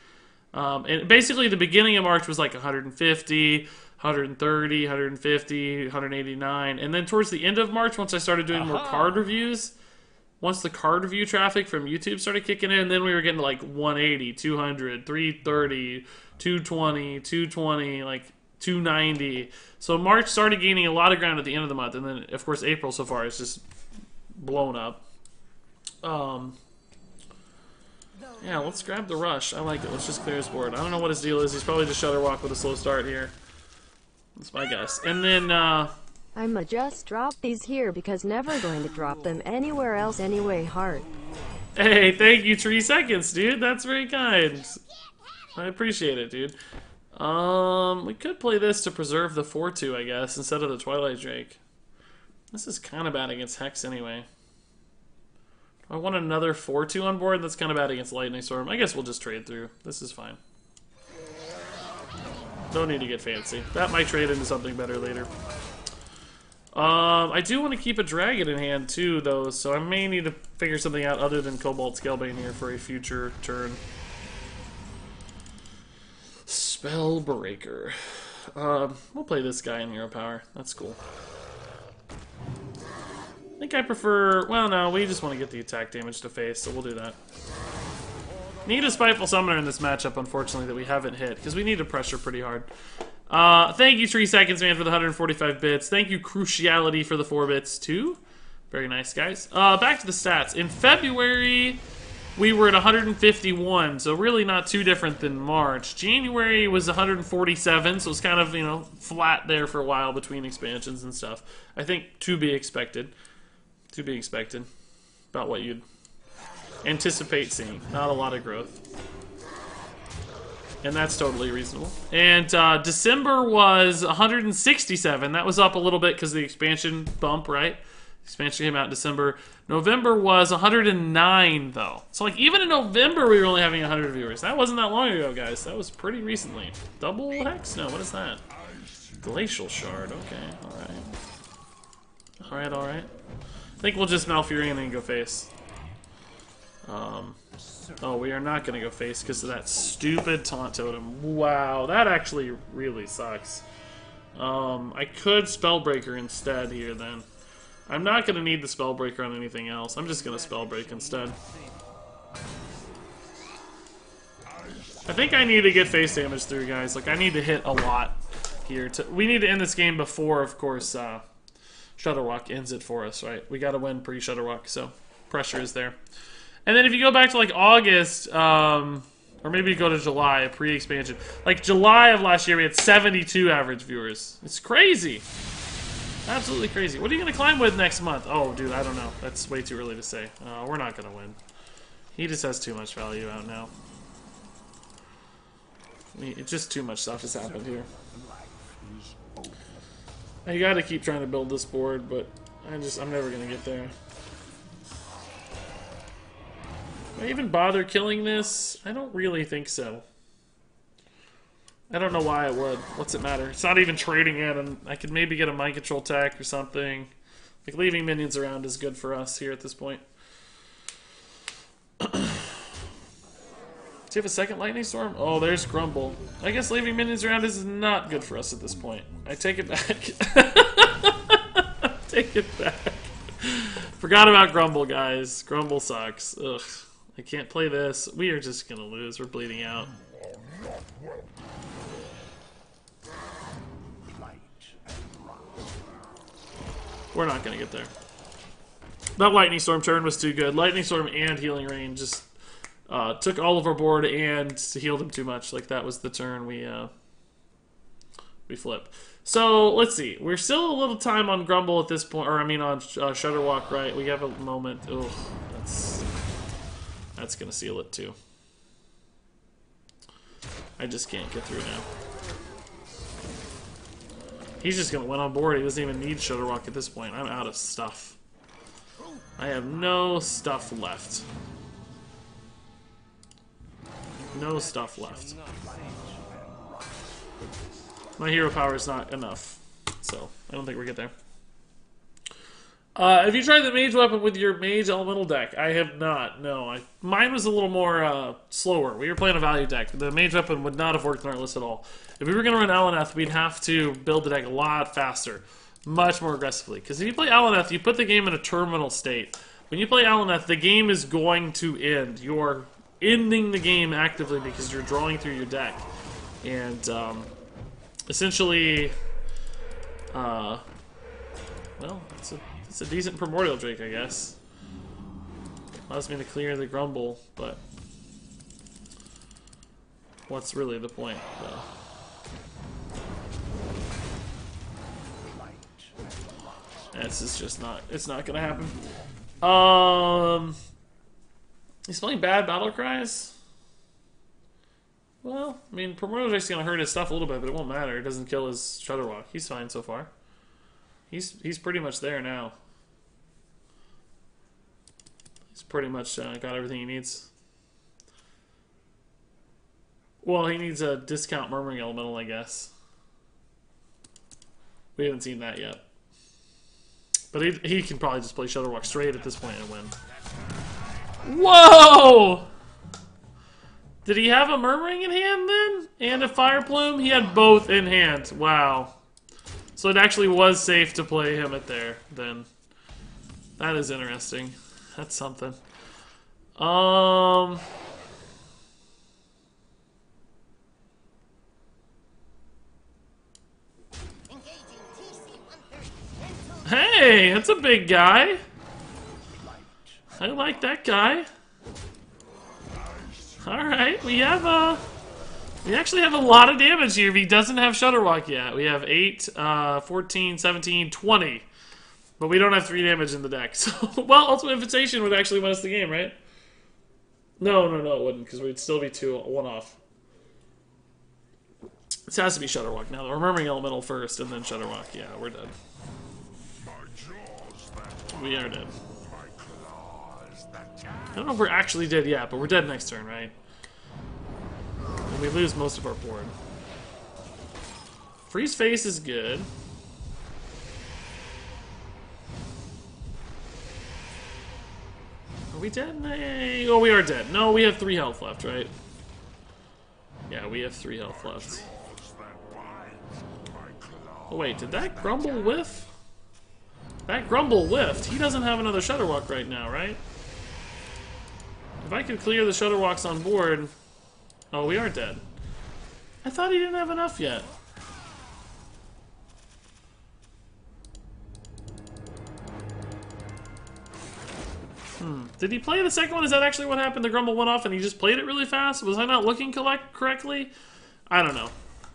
And basically the beginning of March was like 150, 130, 150, 189. And then towards the end of March, once I started doing more card reviews, once the card review traffic from YouTube started kicking in, then we were getting to like 180, 200, 330, 220, 220, like 290. So March started gaining a lot of ground at the end of the month. And then, of course, April so far is just blown up. Yeah, let's grab the rush. I like it. Let's just clear his board. I don't know what his deal is. He's probably just Shutterwalk with a slow start here. That's my guess. And then, I'ma just drop these here because never going to drop them anywhere else anyway, heart. Hey, thank you, 3 seconds, dude. That's very kind. I appreciate it, dude. We could play this to preserve the 4-2, I guess, instead of the Twilight Drake. This is kind of bad against Hex anyway. I want another 4-2 on board. That's kind of bad against Lightning Storm. I guess we'll just trade through. This is fine. Don't need to get fancy. That might trade into something better later. I do want to keep a dragon in hand too, though, so I may need to figure something out other than Cobalt Scalebane here for a future turn. Spellbreaker. We'll play this guy in Hero Power. That's cool. I think I prefer... Well, no, we just want to get the attack damage to face, so we'll do that. Need a Spiteful Summoner in this matchup, unfortunately, that we haven't hit, because we need to pressure pretty hard. Thank you, 3 seconds, man, for the 145 bits. Thank you, Cruciality, for the 4 bits, too. Very nice, guys. Back to the stats. In February, we were at 151, so really not too different than March. January was 147, so it's kind of, you know, flat there for a while between expansions and stuff. I think to be expected. To be expected. About what you'd anticipate seeing. Not a lot of growth. And that's totally reasonable. And December was 167. That was up a little bit because of the expansion bump, right? Expansion came out in December. November was 109, though. So, like, even in November, we were only having 100 viewers. That wasn't that long ago, guys. That was pretty recently. Double Hex? No, what is that? Glacial Shard. Okay, alright. Alright, alright. I think we'll just Malfurion and go face. Oh, we are not going to go face because of that stupid Taunt Totem. Wow, that actually really sucks. I could Spellbreaker instead here, then. I'm not going to need the Spellbreaker on anything else. I'm just going to Spellbreak instead. I think I need to get face damage through, guys. Like, I need to hit a lot here. We need to end this game before, of course, Shutterwalk ends it for us, right? We got to win pre-Shutterwalk, so pressure is there. And then if you go back to, like, August, or maybe you go to July, pre-expansion. Like, July of last year, we had 72 average viewers. It's crazy. Absolutely crazy. What are you going to climb with next month? Oh, dude, I don't know. That's way too early to say. We're not going to win. He just has too much value out now. It's just too much stuff has happened here. I gotta keep trying to build this board, but I'm never gonna get there. Do I even bother killing this? I don't really think so. I don't know why I would. What's it matter? It's not even trading in, and I could maybe get a mind control tech or something. Like, leaving minions around is good for us here at this point. Do you have a second Lightning Storm? Oh, there's Grumble. I guess leaving minions around is not good for us at this point. I take it back. Take it back. Forgot about Grumble, guys. Grumble sucks. Ugh. I can't play this. We are just gonna lose. We're bleeding out. We're not gonna get there. That Lightning Storm turn was too good. Lightning Storm and Healing Rain just took all of our board and healed him too much. Like, that was the turn we flip. So, let's see. We're still a little time on Grumble at this point. Or, I mean, on Shudderwalk, right? We have a moment. Ugh, that's gonna seal it, too. I just can't get through now. He's just gonna win on board. He doesn't even need Shudderwalk at this point. I'm out of stuff. I have no stuff left. No stuff left. My hero power is not enough, so I don't think we'll get there. Have you tried the mage weapon with your mage elemental deck? I have not, no. Mine was a little more slower. We were playing a value deck. The mage weapon would not have worked in our list at all. If we were going to run Alaneth, we'd have to build the deck a lot faster. Much more aggressively. Because if you play Alaneth, you put the game in a terminal state. When you play Alaneth, the game is going to end. You're ending the game actively because you're drawing through your deck. And, essentially, well, it's a decent Primordial Drake, I guess. Allows me to clear the Grumble, but what's really the point, though? This is just not, it's not gonna happen. He's playing bad Battle Cries? Well, I mean, Primordial Drake's gonna hurt his stuff a little bit, but it won't matter. It doesn't kill his Shudderwalk. He's fine so far. He's pretty much there now. He's pretty much got everything he needs. Well, he needs a discount Murmuring Elemental, I guess. We haven't seen that yet. But he can probably just play Shudderwalk straight at this point and win. Whoa! Did he have a Murmuring in hand then? And a Fire Plume? He had both in hand. Wow. So it actually was safe to play him at there then. That is interesting. That's something. Hey, that's a big guy. I like that guy. Alright, we actually have a lot of damage here if he doesn't have Shudderwalk yet. We have 8, 14, 17, 20. But we don't have 3 damage in the deck. So, well, Ultimate Invitation would actually win us the game, right? No, it wouldn't, because we'd still be 1 off. This has to be Shudderwalk now. We're Murmuring Elemental first, and then Shudderwalk. Yeah, we're dead. We are dead. I don't know if we're actually dead yet, but we're dead next turn, right? And we lose most of our board. Freeze Face is good. Are we dead? Nay. Oh, we are dead. No, we have 3 health left, right? Yeah, we have 3 health left. Oh, wait, did that Grumble whiff? That Grumble whiffed. He doesn't have another Shudderwalk right now, right? If I could clear the Shudderwalks on board... Oh, we are dead. I thought he didn't have enough yet. Did he play the second one? Is that actually what happened? The Grumble went off and he just played it really fast? Was I not looking correctly? I don't know.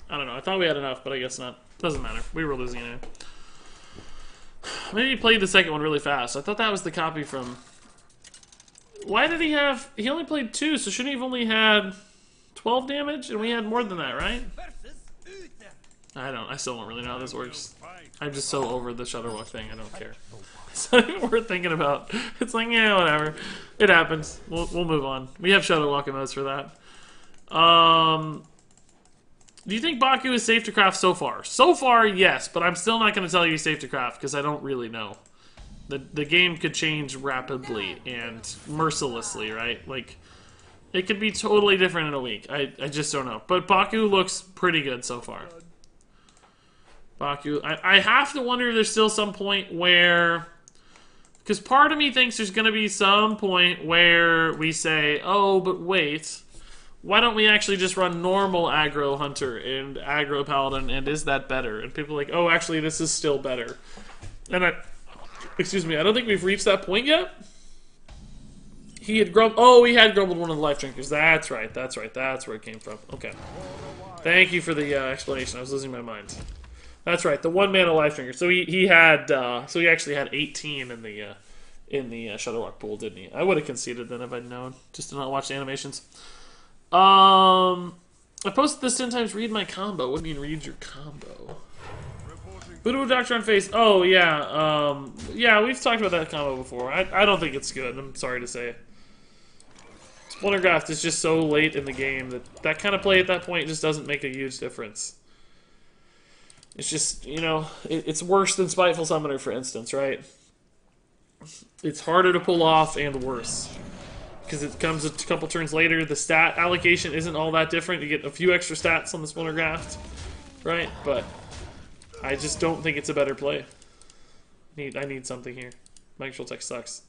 I thought we had enough, but I guess not. Doesn't matter. We were losing anyway. Maybe he played the second one really fast. I thought that was the copy from... Why did he have... He only played 2, so shouldn't he have only had 12 damage? And we had more than that, right? I still don't really know how this works. I'm just so over the Shudderwalk thing, I don't care. It's not even worth thinking about. It's like, yeah, whatever. It happens. We'll move on. We have Shudderwalk modes for that. Do you think Baku is safe to craft so far? So far, yes, but I'm still not going to tell you he's safe to craft because I don't really know. The game could change rapidly and mercilessly, right? Like, it could be totally different in a week. I just don't know. But Baku looks pretty good so far. Baku, I have to wonder if there's still some point where Because part of me thinks there's going to be some point where we say, oh, but wait, why don't we actually just run normal aggro hunter and aggro paladin, and is that better? And people are like, oh, actually, this is still better. And I don't think we've reached that point yet. He had grumbled. Oh, he had grumbled one of the life drinkers. That's right. That's where it came from. Okay. Thank you for the explanation. I was losing my mind. That's right. The 1 mana life drinker. So he actually had 18 in the Shutterlock pool, didn't he? I would have conceded then if I'd known, just to not watch the animations. I posted this 10 times. Read my combo. What do you mean read your combo? Voodoo Doctor on face. Oh yeah. Yeah, we've talked about that combo before. I don't think it's good. I'm sorry to say. Splintergraft is just so late in the game that kind of play at that point just doesn't make a huge difference. It's just, you know, it's worse than Spiteful Summoner, for instance, right? It's harder to pull off and worse. Because it comes a couple turns later. The stat allocation isn't all that different. You get a few extra stats on the Splintergraft, right? But I just don't think it's a better play. I need something here. My control tech sucks.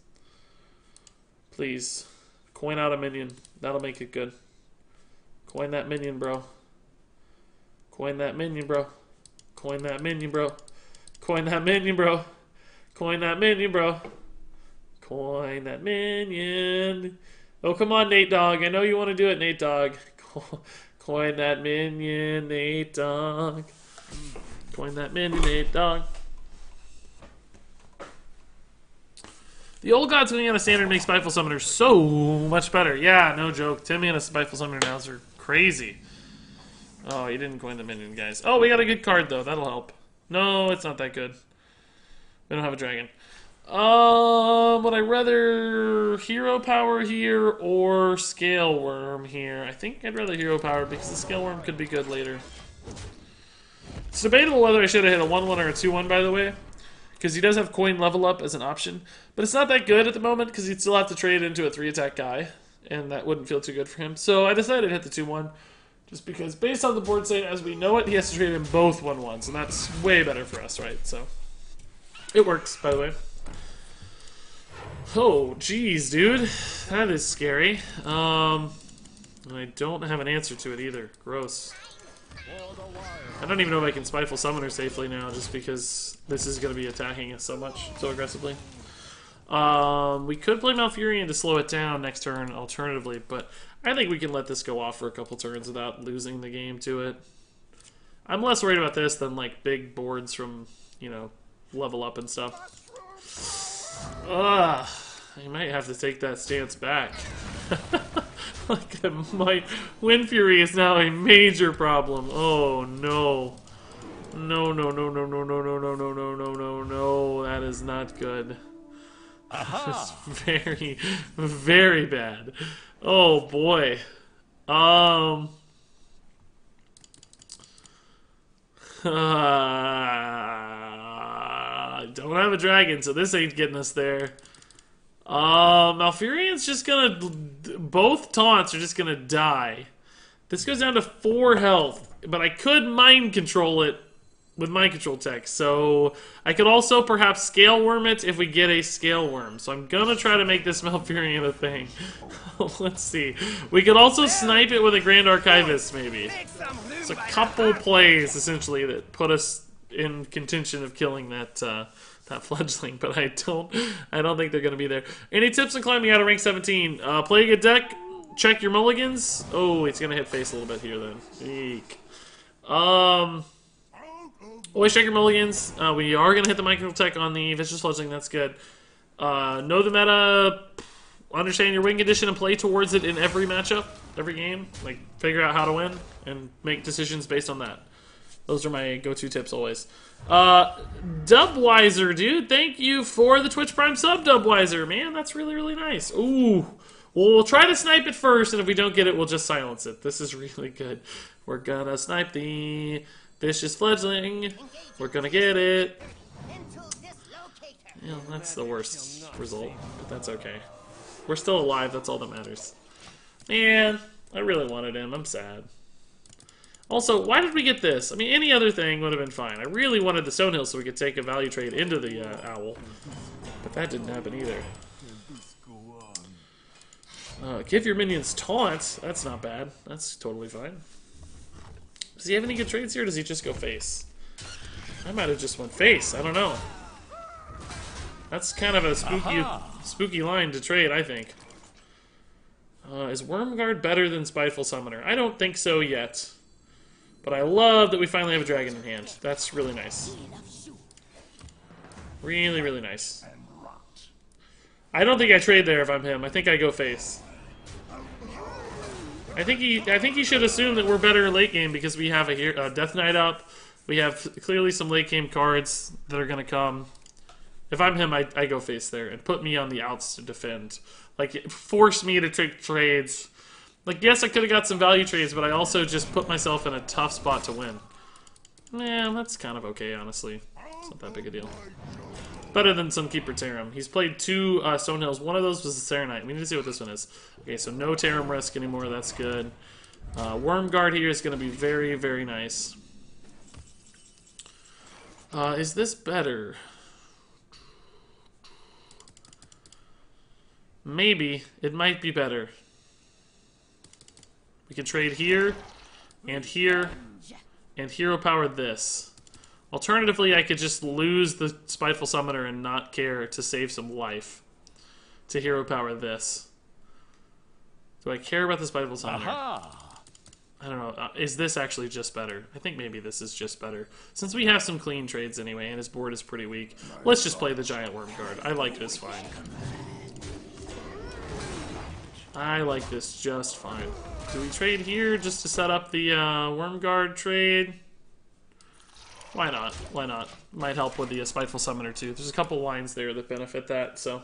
Please. Coin out a minion. That'll make it good. Coin that minion, bro. Coin that minion, bro. Coin that minion, bro. Coin that minion, bro. Coin that minion, bro. Coin that minion. Oh, come on, Nate Dogg. I know you want to do it, Nate Dogg. Coin that minion, Nate Dogg. Coin that minion, Nate Dogg. The old gods winning on a standard makes Spiteful Summoner so much better. Yeah, no joke. Timmy and a Spiteful Summoner now are crazy. Oh, you didn't coin the minion, guys. Oh, we got a good card, though. That'll help. No, it's not that good. We don't have a dragon. Would I rather Hero Power here or Scale Worm here? I think I'd rather Hero Power because the Scale Worm could be good later. It's debatable whether I should have hit a 1-1 or a 2-1, by the way. Because he does have coin level up as an option. But it's not that good at the moment because he'd still have to trade into a 3-attack guy. And that wouldn't feel too good for him. So I decided to hit the 2-1. Just because based on the board state as we know it, he has to trade in both 1-1s. And that's way better for us, right? So it works, by the way. Oh, geez, dude. That is scary. And I don't have an answer to it either. Gross. I don't even know if I can Spiteful Summoner safely now, just because this is going to be attacking us so much, so aggressively. We could play Malfurion to slow it down next turn, alternatively, but I think we can let this go off for a couple turns without losing the game to it. I'm less worried about this than, like, big boards from, you know, level up and stuff. Ugh. I might have to take that stance back. Like, Wind Fury is now a major problem. Oh, no. No, no, no, no, no, no, no, no, no, no, no, no, no. That is not good. It's very, very bad. Oh, boy. I don't have a dragon, so this ain't getting us there. Malfurion's just gonna... Both taunts are just gonna die. This goes down to 4 health, but I could mind control it with mind control tech, so I could also perhaps scale worm it if we get a scale worm. So I'm gonna try to make this Malfurion a thing. Let's see. We could also snipe it with a Grand Archivist, maybe. It's a couple plays, essentially, that put us in contention of killing that fledgling, but I don't think they're gonna be there. Any tips on climbing out of rank 17? Play a good deck, check your mulligans. Oh, it's gonna hit face a little bit here then. Eek. Always check your mulligans. We are gonna hit the micro tech on the Vicious Fledgling, that's good. Know the meta, understand your win condition, and play towards it in every matchup, every game. Like, figure out how to win, and make decisions based on that. Those are my go-to tips always. Dubwiser, dude, thank you for the Twitch Prime sub, Dubwiser. Man, that's really, really nice. Ooh. Well, we'll try to snipe it first, and if we don't get it, we'll just silence it. This is really good. We're gonna snipe the Vicious Fledgling. We're gonna get it. Yeah, that's the worst result, but that's okay. We're still alive, that's all that matters. Man, I really wanted him. I'm sad. Also, why did we get this? I mean, any other thing would have been fine. I really wanted the Stonehill so we could take a value trade into the Owl. But that didn't happen either. Give your minions taunts. That's not bad. That's totally fine. Does he have any good trades here, or does he just go face? I might have just went face. I don't know. That's kind of a spooky line to trade, I think. Is Wormguard better than Spiteful Summoner? I don't think so yet. But I love that we finally have a dragon in hand. That's really nice. Really, really nice. I don't think I trade there if I'm him. I think I go face. I think he should assume that we're better late game because we have a Death Knight up. We have clearly some late game cards that are going to come. If I'm him, I go face there and put me on the outs to defend. Like, force me to take trades. Like, yes, I could have got some value trades, but I also just put myself in a tough spot to win. Yeah, that's kind of okay, honestly. It's not that big a deal. Better than Sunkeeper Tarim. He's played 2 Stonehills. One of those was the Serenite. We need to see what this one is. Okay, so no Tarim risk anymore. That's good. Wormguard here is going to be very, very nice. Is this better? Maybe. It might be better. We can trade here, and hero power this. Alternatively, I could just lose the Spiteful Summoner and not care to save some life. To hero power this. Do I care about the Spiteful Summoner? I don't know. Is this actually just better? I think maybe this is just better. Since we have some clean trades anyway, and his board is pretty weak, let's just play the Giant Wormguard. I like this fine. I like this just fine. Do we trade here just to set up the Wormguard trade? Why not? Why not? Might help with the Spiteful Summoner too. There's a couple lines there that benefit that, so.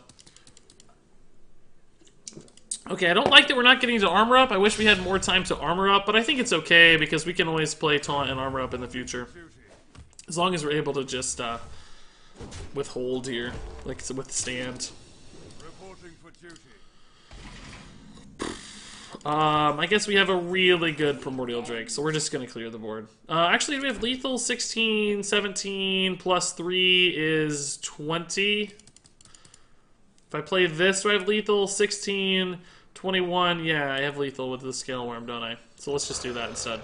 Okay, I don't like that we're not getting to armor up. I wish we had more time to armor up, but I think it's okay because we can always play taunt and armor up in the future. As long as we're able to just withhold here, like to withstand. I guess we have a really good Primordial Drake, so we're just going to clear the board. Actually, we have lethal 16, 17, plus 3 is 20. If I play this, do I have lethal 16, 21? Yeah, I have lethal with the Scale Worm, don't I? So let's just do that instead.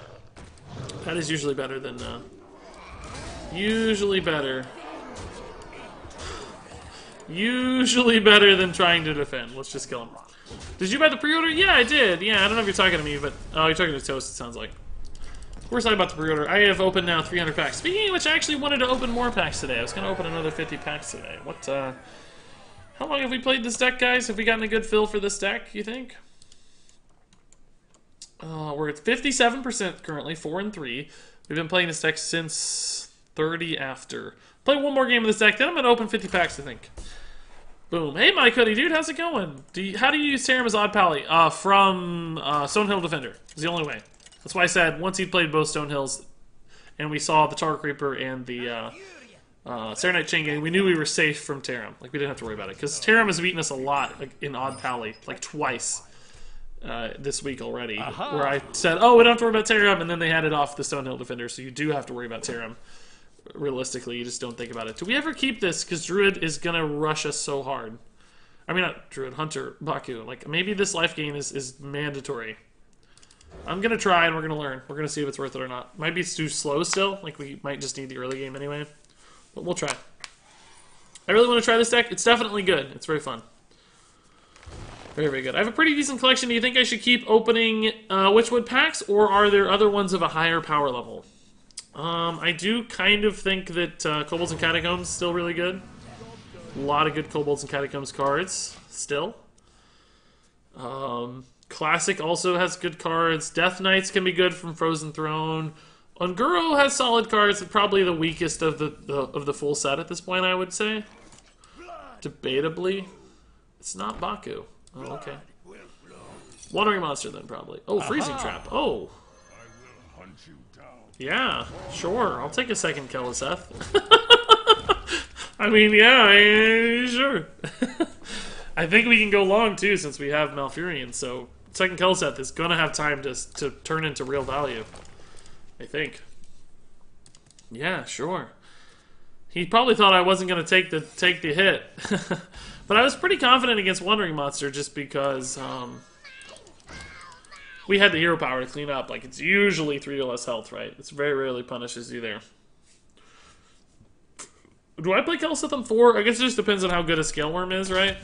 That is usually better than... Usually better than trying to defend. Let's just kill him. Did you buy the pre-order? Yeah, I did. Yeah, I don't know if you're talking to me, but... Oh, you're talking to Toast, it sounds like. Of course I bought the pre-order. I have opened now 300 packs. Speaking of which, I actually wanted to open more packs today. I was going to open another 50 packs today. What, How long have we played this deck, guys? Have we gotten a good fill for this deck, you think? We're at 57% currently, 4-3. We've been playing this deck since 30 after. Play one more game of this deck, then I'm going to open 50 packs, I think. Boom. Hey, Mike Hoodie, dude, how's it going? How do you use Tarim as Odd Pally? From Stonehill Defender. It's the only way. That's why I said once he played both Stonehills and we saw the Tar Creeper and the Serenite Chain Gang, we knew we were safe from Tarim. Like, we didn't have to worry about it. Because Tarim has beaten us a lot in Odd Pally, like twice this week already. Where I said, oh, we don't have to worry about Tarim, and then they had it off the Stonehill Defender, so you do have to worry about Tarim. Realistically, you just don't think about it. Do we ever keep this? Because Druid is going to rush us so hard. I mean, not Druid, Hunter, Baku. Like, maybe this life gain is mandatory. I'm going to try, and we're going to learn. We're going to see if it's worth it or not. Might be too slow still. Like, we might just need the early game anyway. But we'll try. I really want to try this deck. It's definitely good. It's very fun. Very, very good. I have a pretty decent collection. Do you think I should keep opening Witchwood packs, or are there other ones of a higher power level? I do kind of think that Kobolds and Catacombs is still really good. A lot of good Kobolds and Catacombs cards, still. Classic also has good cards. Death Knights can be good from Frozen Throne. Unguro has solid cards, probably the weakest of the full set at this point, I would say. Debatably. It's not Baku. Oh, okay. Wandering Monster then, probably. Oh, Freezing Trap. Oh. Yeah, sure. I'll take a second Keleseth. I mean, yeah, sure. I think we can go long, too, since we have Malfurion, so second Keleseth is going to have time to turn into real value. I think. Yeah, sure. He probably thought I wasn't going to take the hit. But I was pretty confident against Wandering Monster just because we had the hero power to clean up. Like, it's usually 3 or less health, right? It's very rarely punishes you there. Do I play Kelsith on 4? I guess it just depends on how good a Scale Worm is, right?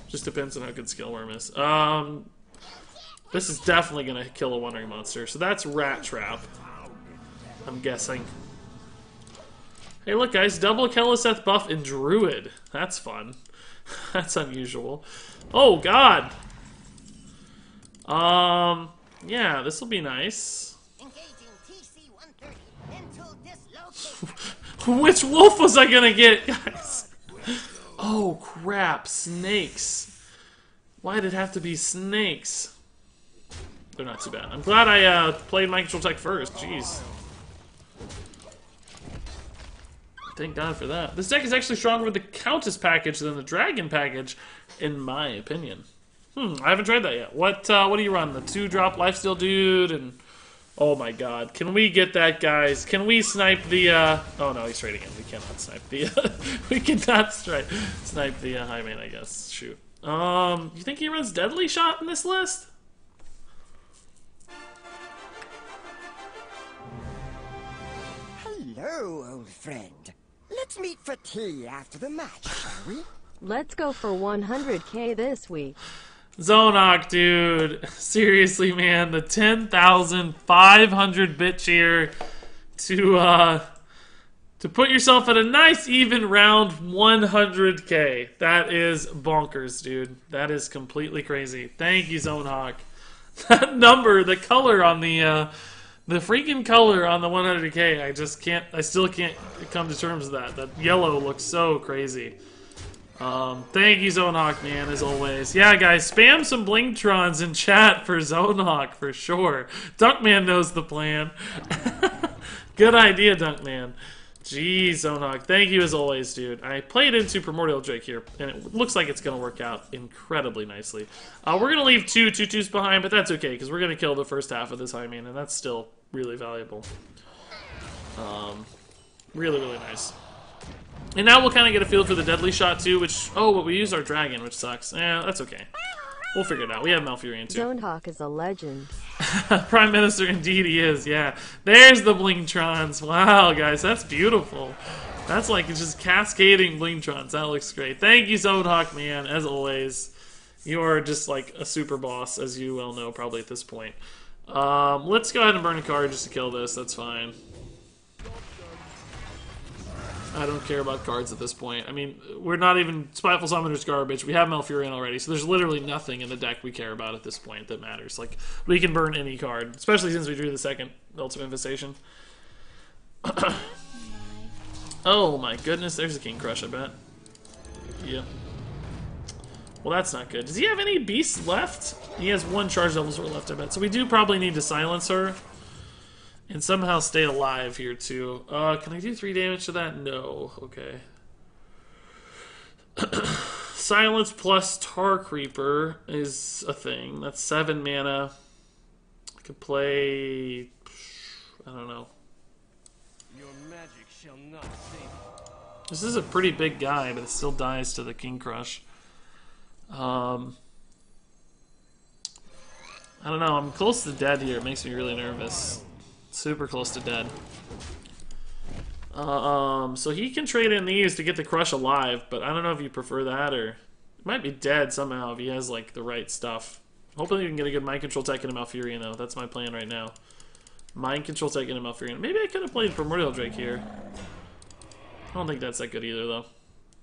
Just depends on how good Scale Worm is. This is definitely going to kill a Wandering Monster. So that's Rat Trap, I'm guessing. Hey, look, guys. Double Keleseth buff in Druid. That's fun. That's unusual. Oh, God. Yeah, this will be nice. Which wolf was I gonna get, guys? Oh, crap. Snakes. Why did it have to be snakes? They're not too bad. I'm glad I played Mind Control Tech first. Jeez. Thank God for that. This deck is actually stronger with the Countess package than the Dragon package, in my opinion. I haven't tried that yet. What do you run? The 2-drop Lifesteal Dude and... Oh my God. Can we get that, guys? Can we snipe the, Oh no, he's trading it. We cannot snipe the, we cannot snipe the Highmane, I guess. Shoot. You think he runs Deadly Shot in this list? Hello, old friend. Let's meet for tea after the match, shall we? Let's go for 100k this week. Zonok, dude. Seriously, man. The 10,500 bit cheer to put yourself at a nice even round 100k. That is bonkers, dude. That is completely crazy. Thank you, Zonehawk. That number, the color on the freaking color on the 100k, I still can't come to terms with that. That yellow looks so crazy. Thank you, Zonehawk, man, as always. Yeah, guys, spam some Blinktrons in chat for Zonehawk, for sure. Dunkman knows the plan. Good idea, Dunkman. Jeez, Zonehawk, thank you as always, dude. I played into Primordial Drake here, and it looks like it's going to work out incredibly nicely. We're going to leave 2 2/2s behind, but that's okay, because we're going to kill the first half of this Highmane, and that's still really valuable. Really, really nice. And now we'll kind of get a feel for the Deadly Shot, too, which... Oh, but we used our Dragon, which sucks. That's okay. We'll figure it out. We have Malfurion, too. Zonehawk is a legend. Prime Minister, indeed he is, yeah. There's the Blinktrons. Wow, guys, that's beautiful. That's like just cascading Blinktrons. That looks great. Thank you, Zonehawk, man, as always. You are just like a super boss, as you well know probably at this point. Let's go ahead and burn a card just to kill this. That's fine. I don't care about cards at this point. I mean, we're not even... Spiteful Summoner's garbage. We have Malfurion already, so there's literally nothing in the deck we care about at this point that matters. Like, we can burn any card, especially since we drew the second Ultimate Infestation. Oh my goodness, there's a King Crush, I bet. Yep. Well, that's not good. Does he have any beasts left? He has 1 Charge Devil left, I bet. So we do probably need to silence her. And somehow stay alive here, too. Can I do 3 damage to that? No. Okay. Silence plus Tar Creeper is a thing. That's 7 mana. I could play... I don't know. Your magic shall not save you. This is a pretty big guy, but it still dies to the King Crush. I don't know. I'm close to dead here. It makes me really nervous. Super close to dead. So he can trade in these to get the Crush alive, but I don't know if you prefer that or... It might be dead somehow if he has, like, the right stuff. Hopefully we can get a good Mind Control Tech into Malfurion, though. That's my plan right now. Mind Control Tech into Malfurion. Maybe I could have played Primordial Drake here. I don't think that's that good either, though.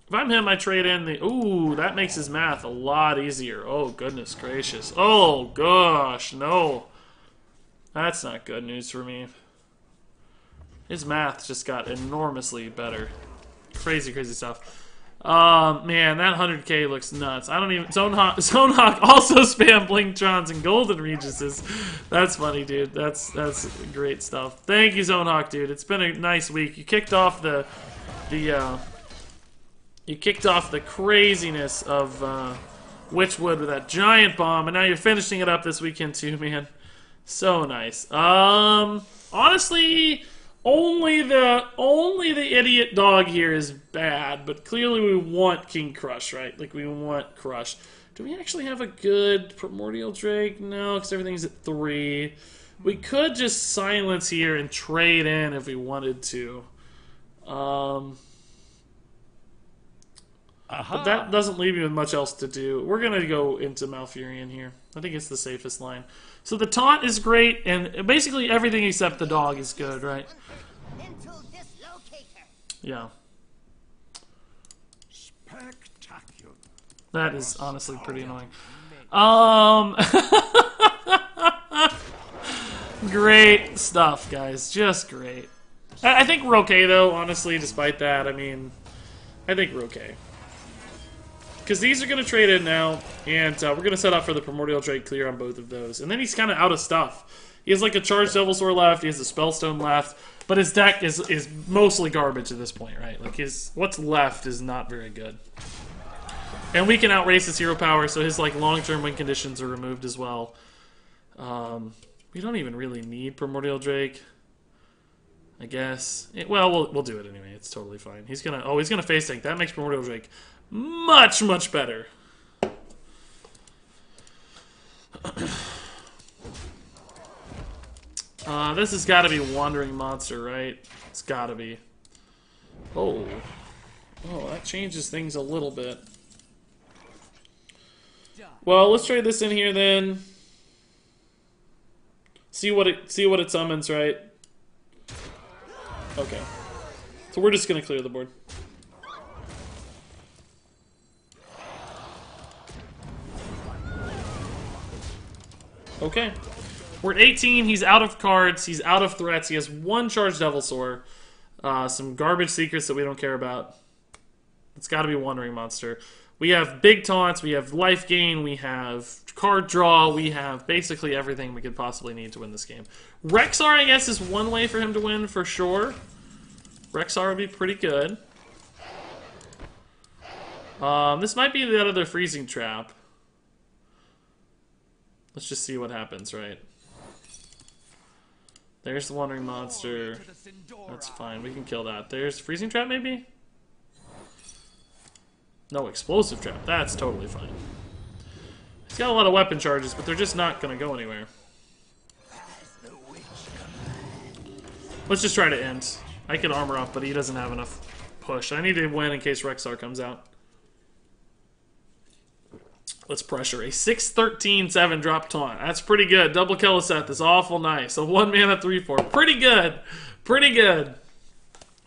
If I'm him, I trade in the... Ooh, that makes his math a lot easier. Oh, goodness gracious. Oh, gosh, no. That's not good news for me. His math just got enormously better. Crazy, crazy stuff. Man, that 100k looks nuts. I don't even... Zonehawk also spam Blinktrons and Golden Regises. That's funny, dude. That's great stuff. Thank you, Zonehawk, dude. It's been a nice week. You kicked off the craziness of Witchwood with that giant bomb, and now you're finishing it up this weekend too, man. So nice. Honestly, Only the idiot dog here is bad, but clearly we want King Crush, right? Like, we want Crush. Do we actually have a good Primordial Drake? No, because everything's at 3. We could just silence here and trade in if we wanted to. But that doesn't leave you with much else to do. We're going to go into Malfurion here. I think it's the safest line. So the taunt is great, and basically everything except the dog is good, right? Yeah. Spectacular. That is honestly pretty annoying. Great stuff, guys. Just great. I think we're okay, though, honestly, despite that. I mean, I think we're okay. Because these are going to trade in now, and we're going to set up for the Primordial Drake clear on both of those. And then he's kind of out of stuff. He has like a Charged Devilsaur left, he has a Spellstone left, but his deck is mostly garbage at this point, right? Like, what's left is not very good. And we can outrace his hero power, so his like long-term win conditions are removed as well. We don't even really need Primordial Drake, I guess. Well, we'll do it anyway. It's totally fine. He's gonna face tank. That makes Primordial Drake much, much better. This has got to be Wandering Monster, right? It's got to be. Oh, that changes things a little bit. Well, let's trade this in here then. See what it summons, right? Okay. So we're just gonna clear the board. Okay. We're at 18. He's out of cards. He's out of threats. He has 1 Charged Devilsaur. Some garbage secrets that we don't care about. It's got to be Wandering Monster. We have big taunts. We have life gain. We have card draw. We have basically everything we could possibly need to win this game. Rexar, I guess, is one way for him to win for sure. Rexar would be pretty good. This might be the other freezing trap. Let's just see what happens, right? There's the Wandering Monster. That's fine. We can kill that. There's freezing trap, maybe? No, explosive trap. That's totally fine. He's got a lot of weapon charges, but they're just not going to go anywhere. Let's just try to end. I could armor up, but he doesn't have enough push. I need to win in case Rexar comes out. Let's pressure a 6/13 7-drop taunt. That's pretty good. Double Keleseth is awful nice. A 1-mana 3/4. Pretty good. Pretty good.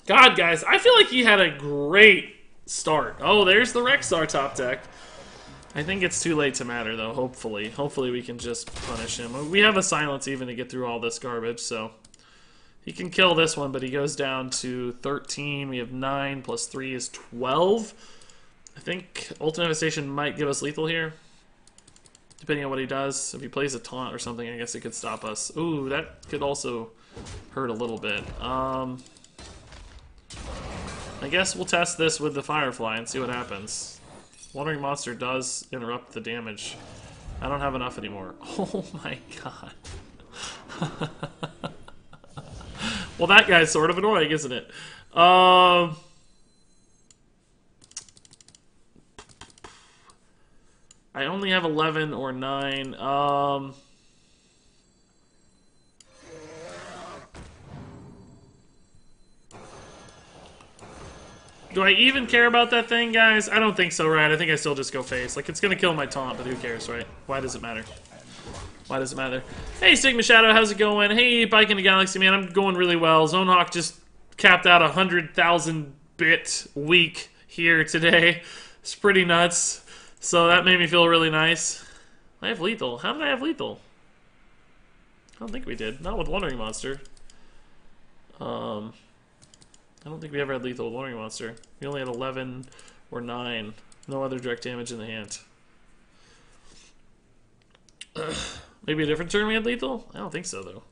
God, guys, I feel like he had a great start. Oh, there's the Rexar top deck. I think it's too late to matter, though, hopefully. Hopefully we can just punish him. We have a silence even to get through all this garbage, so... He can kill this one, but he goes down to 13. We have 9 plus 3 is 12. I think Ultimate Devastation might give us lethal here. Depending on what he does. If he plays a taunt or something, I guess it could stop us. Ooh, that could also hurt a little bit. I guess we'll test this with the Firefly and see what happens. Wandering Monster does interrupt the damage. I don't have enough anymore. Oh my god. Well, that guy's sort of annoying, isn't it? I only have 11 or 9. Do I even care about that thing, guys? I don't think so, right? I think I still just go face. Like, it's gonna kill my taunt, but who cares, right? Why does it matter? Why does it matter? Hey, Stigma Shadow, how's it going? Hey, Bike in the Galaxy, man, I'm going really well. Zonehawk just capped out 100,000 bit week here today. It's pretty nuts. So that made me feel really nice. I have lethal. How did I have lethal? I don't think we did. Not with Wandering Monster. I don't think we ever had lethal with Wandering Monster. We only had 11 or 9. No other direct damage in the hand. Maybe a different turn we had lethal? I don't think so, though.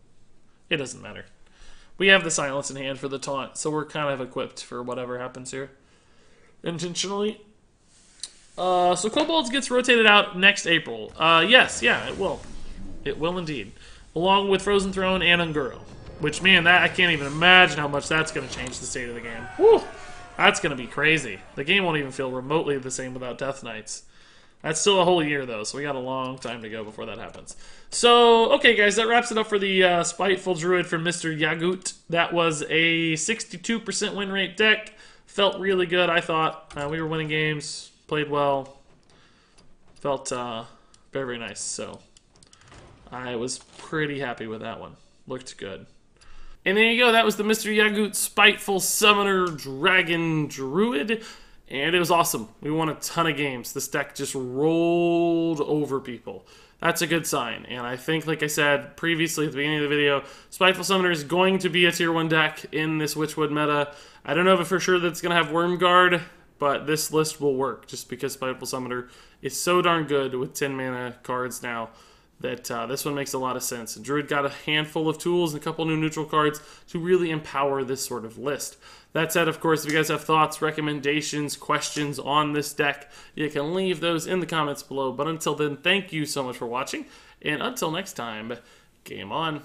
It doesn't matter. We have the silence in hand for the taunt, so we're kind of equipped for whatever happens here. Intentionally. So Kobolds gets rotated out next April. Yes, yeah, it will. It will indeed. Along with Frozen Throne and Unguro. Which, man, that I can't even imagine how much that's going to change the state of the game. Woo! That's going to be crazy. The game won't even feel remotely the same without Death Knights. That's still a whole year, though, so we got a long time to go before that happens. So, okay, guys, that wraps it up for the Spiteful Druid from MrYagut. That was a 62% win rate deck. Felt really good, I thought. We were winning games, played well. Felt very, very nice, so I was pretty happy with that one. Looked good. And there you go, that was the MrYagut Spiteful Summoner Dragon Druid. And it was awesome. We won a ton of games. This deck just rolled over people. That's a good sign. And I think, like I said previously at the beginning of the video, Spiteful Summoner is going to be a tier 1 deck in this Witchwood meta. I don't know if for sure that it's going to have Wormguard, but this list will work just because Spiteful Summoner is so darn good with 10 mana cards now that this one makes a lot of sense. And Druid got a handful of tools and a couple new neutral cards to really empower this sort of list. That said, of course, if you guys have thoughts, recommendations, questions on this deck, you can leave those in the comments below. But until then, thank you so much for watching. And until next time, game on.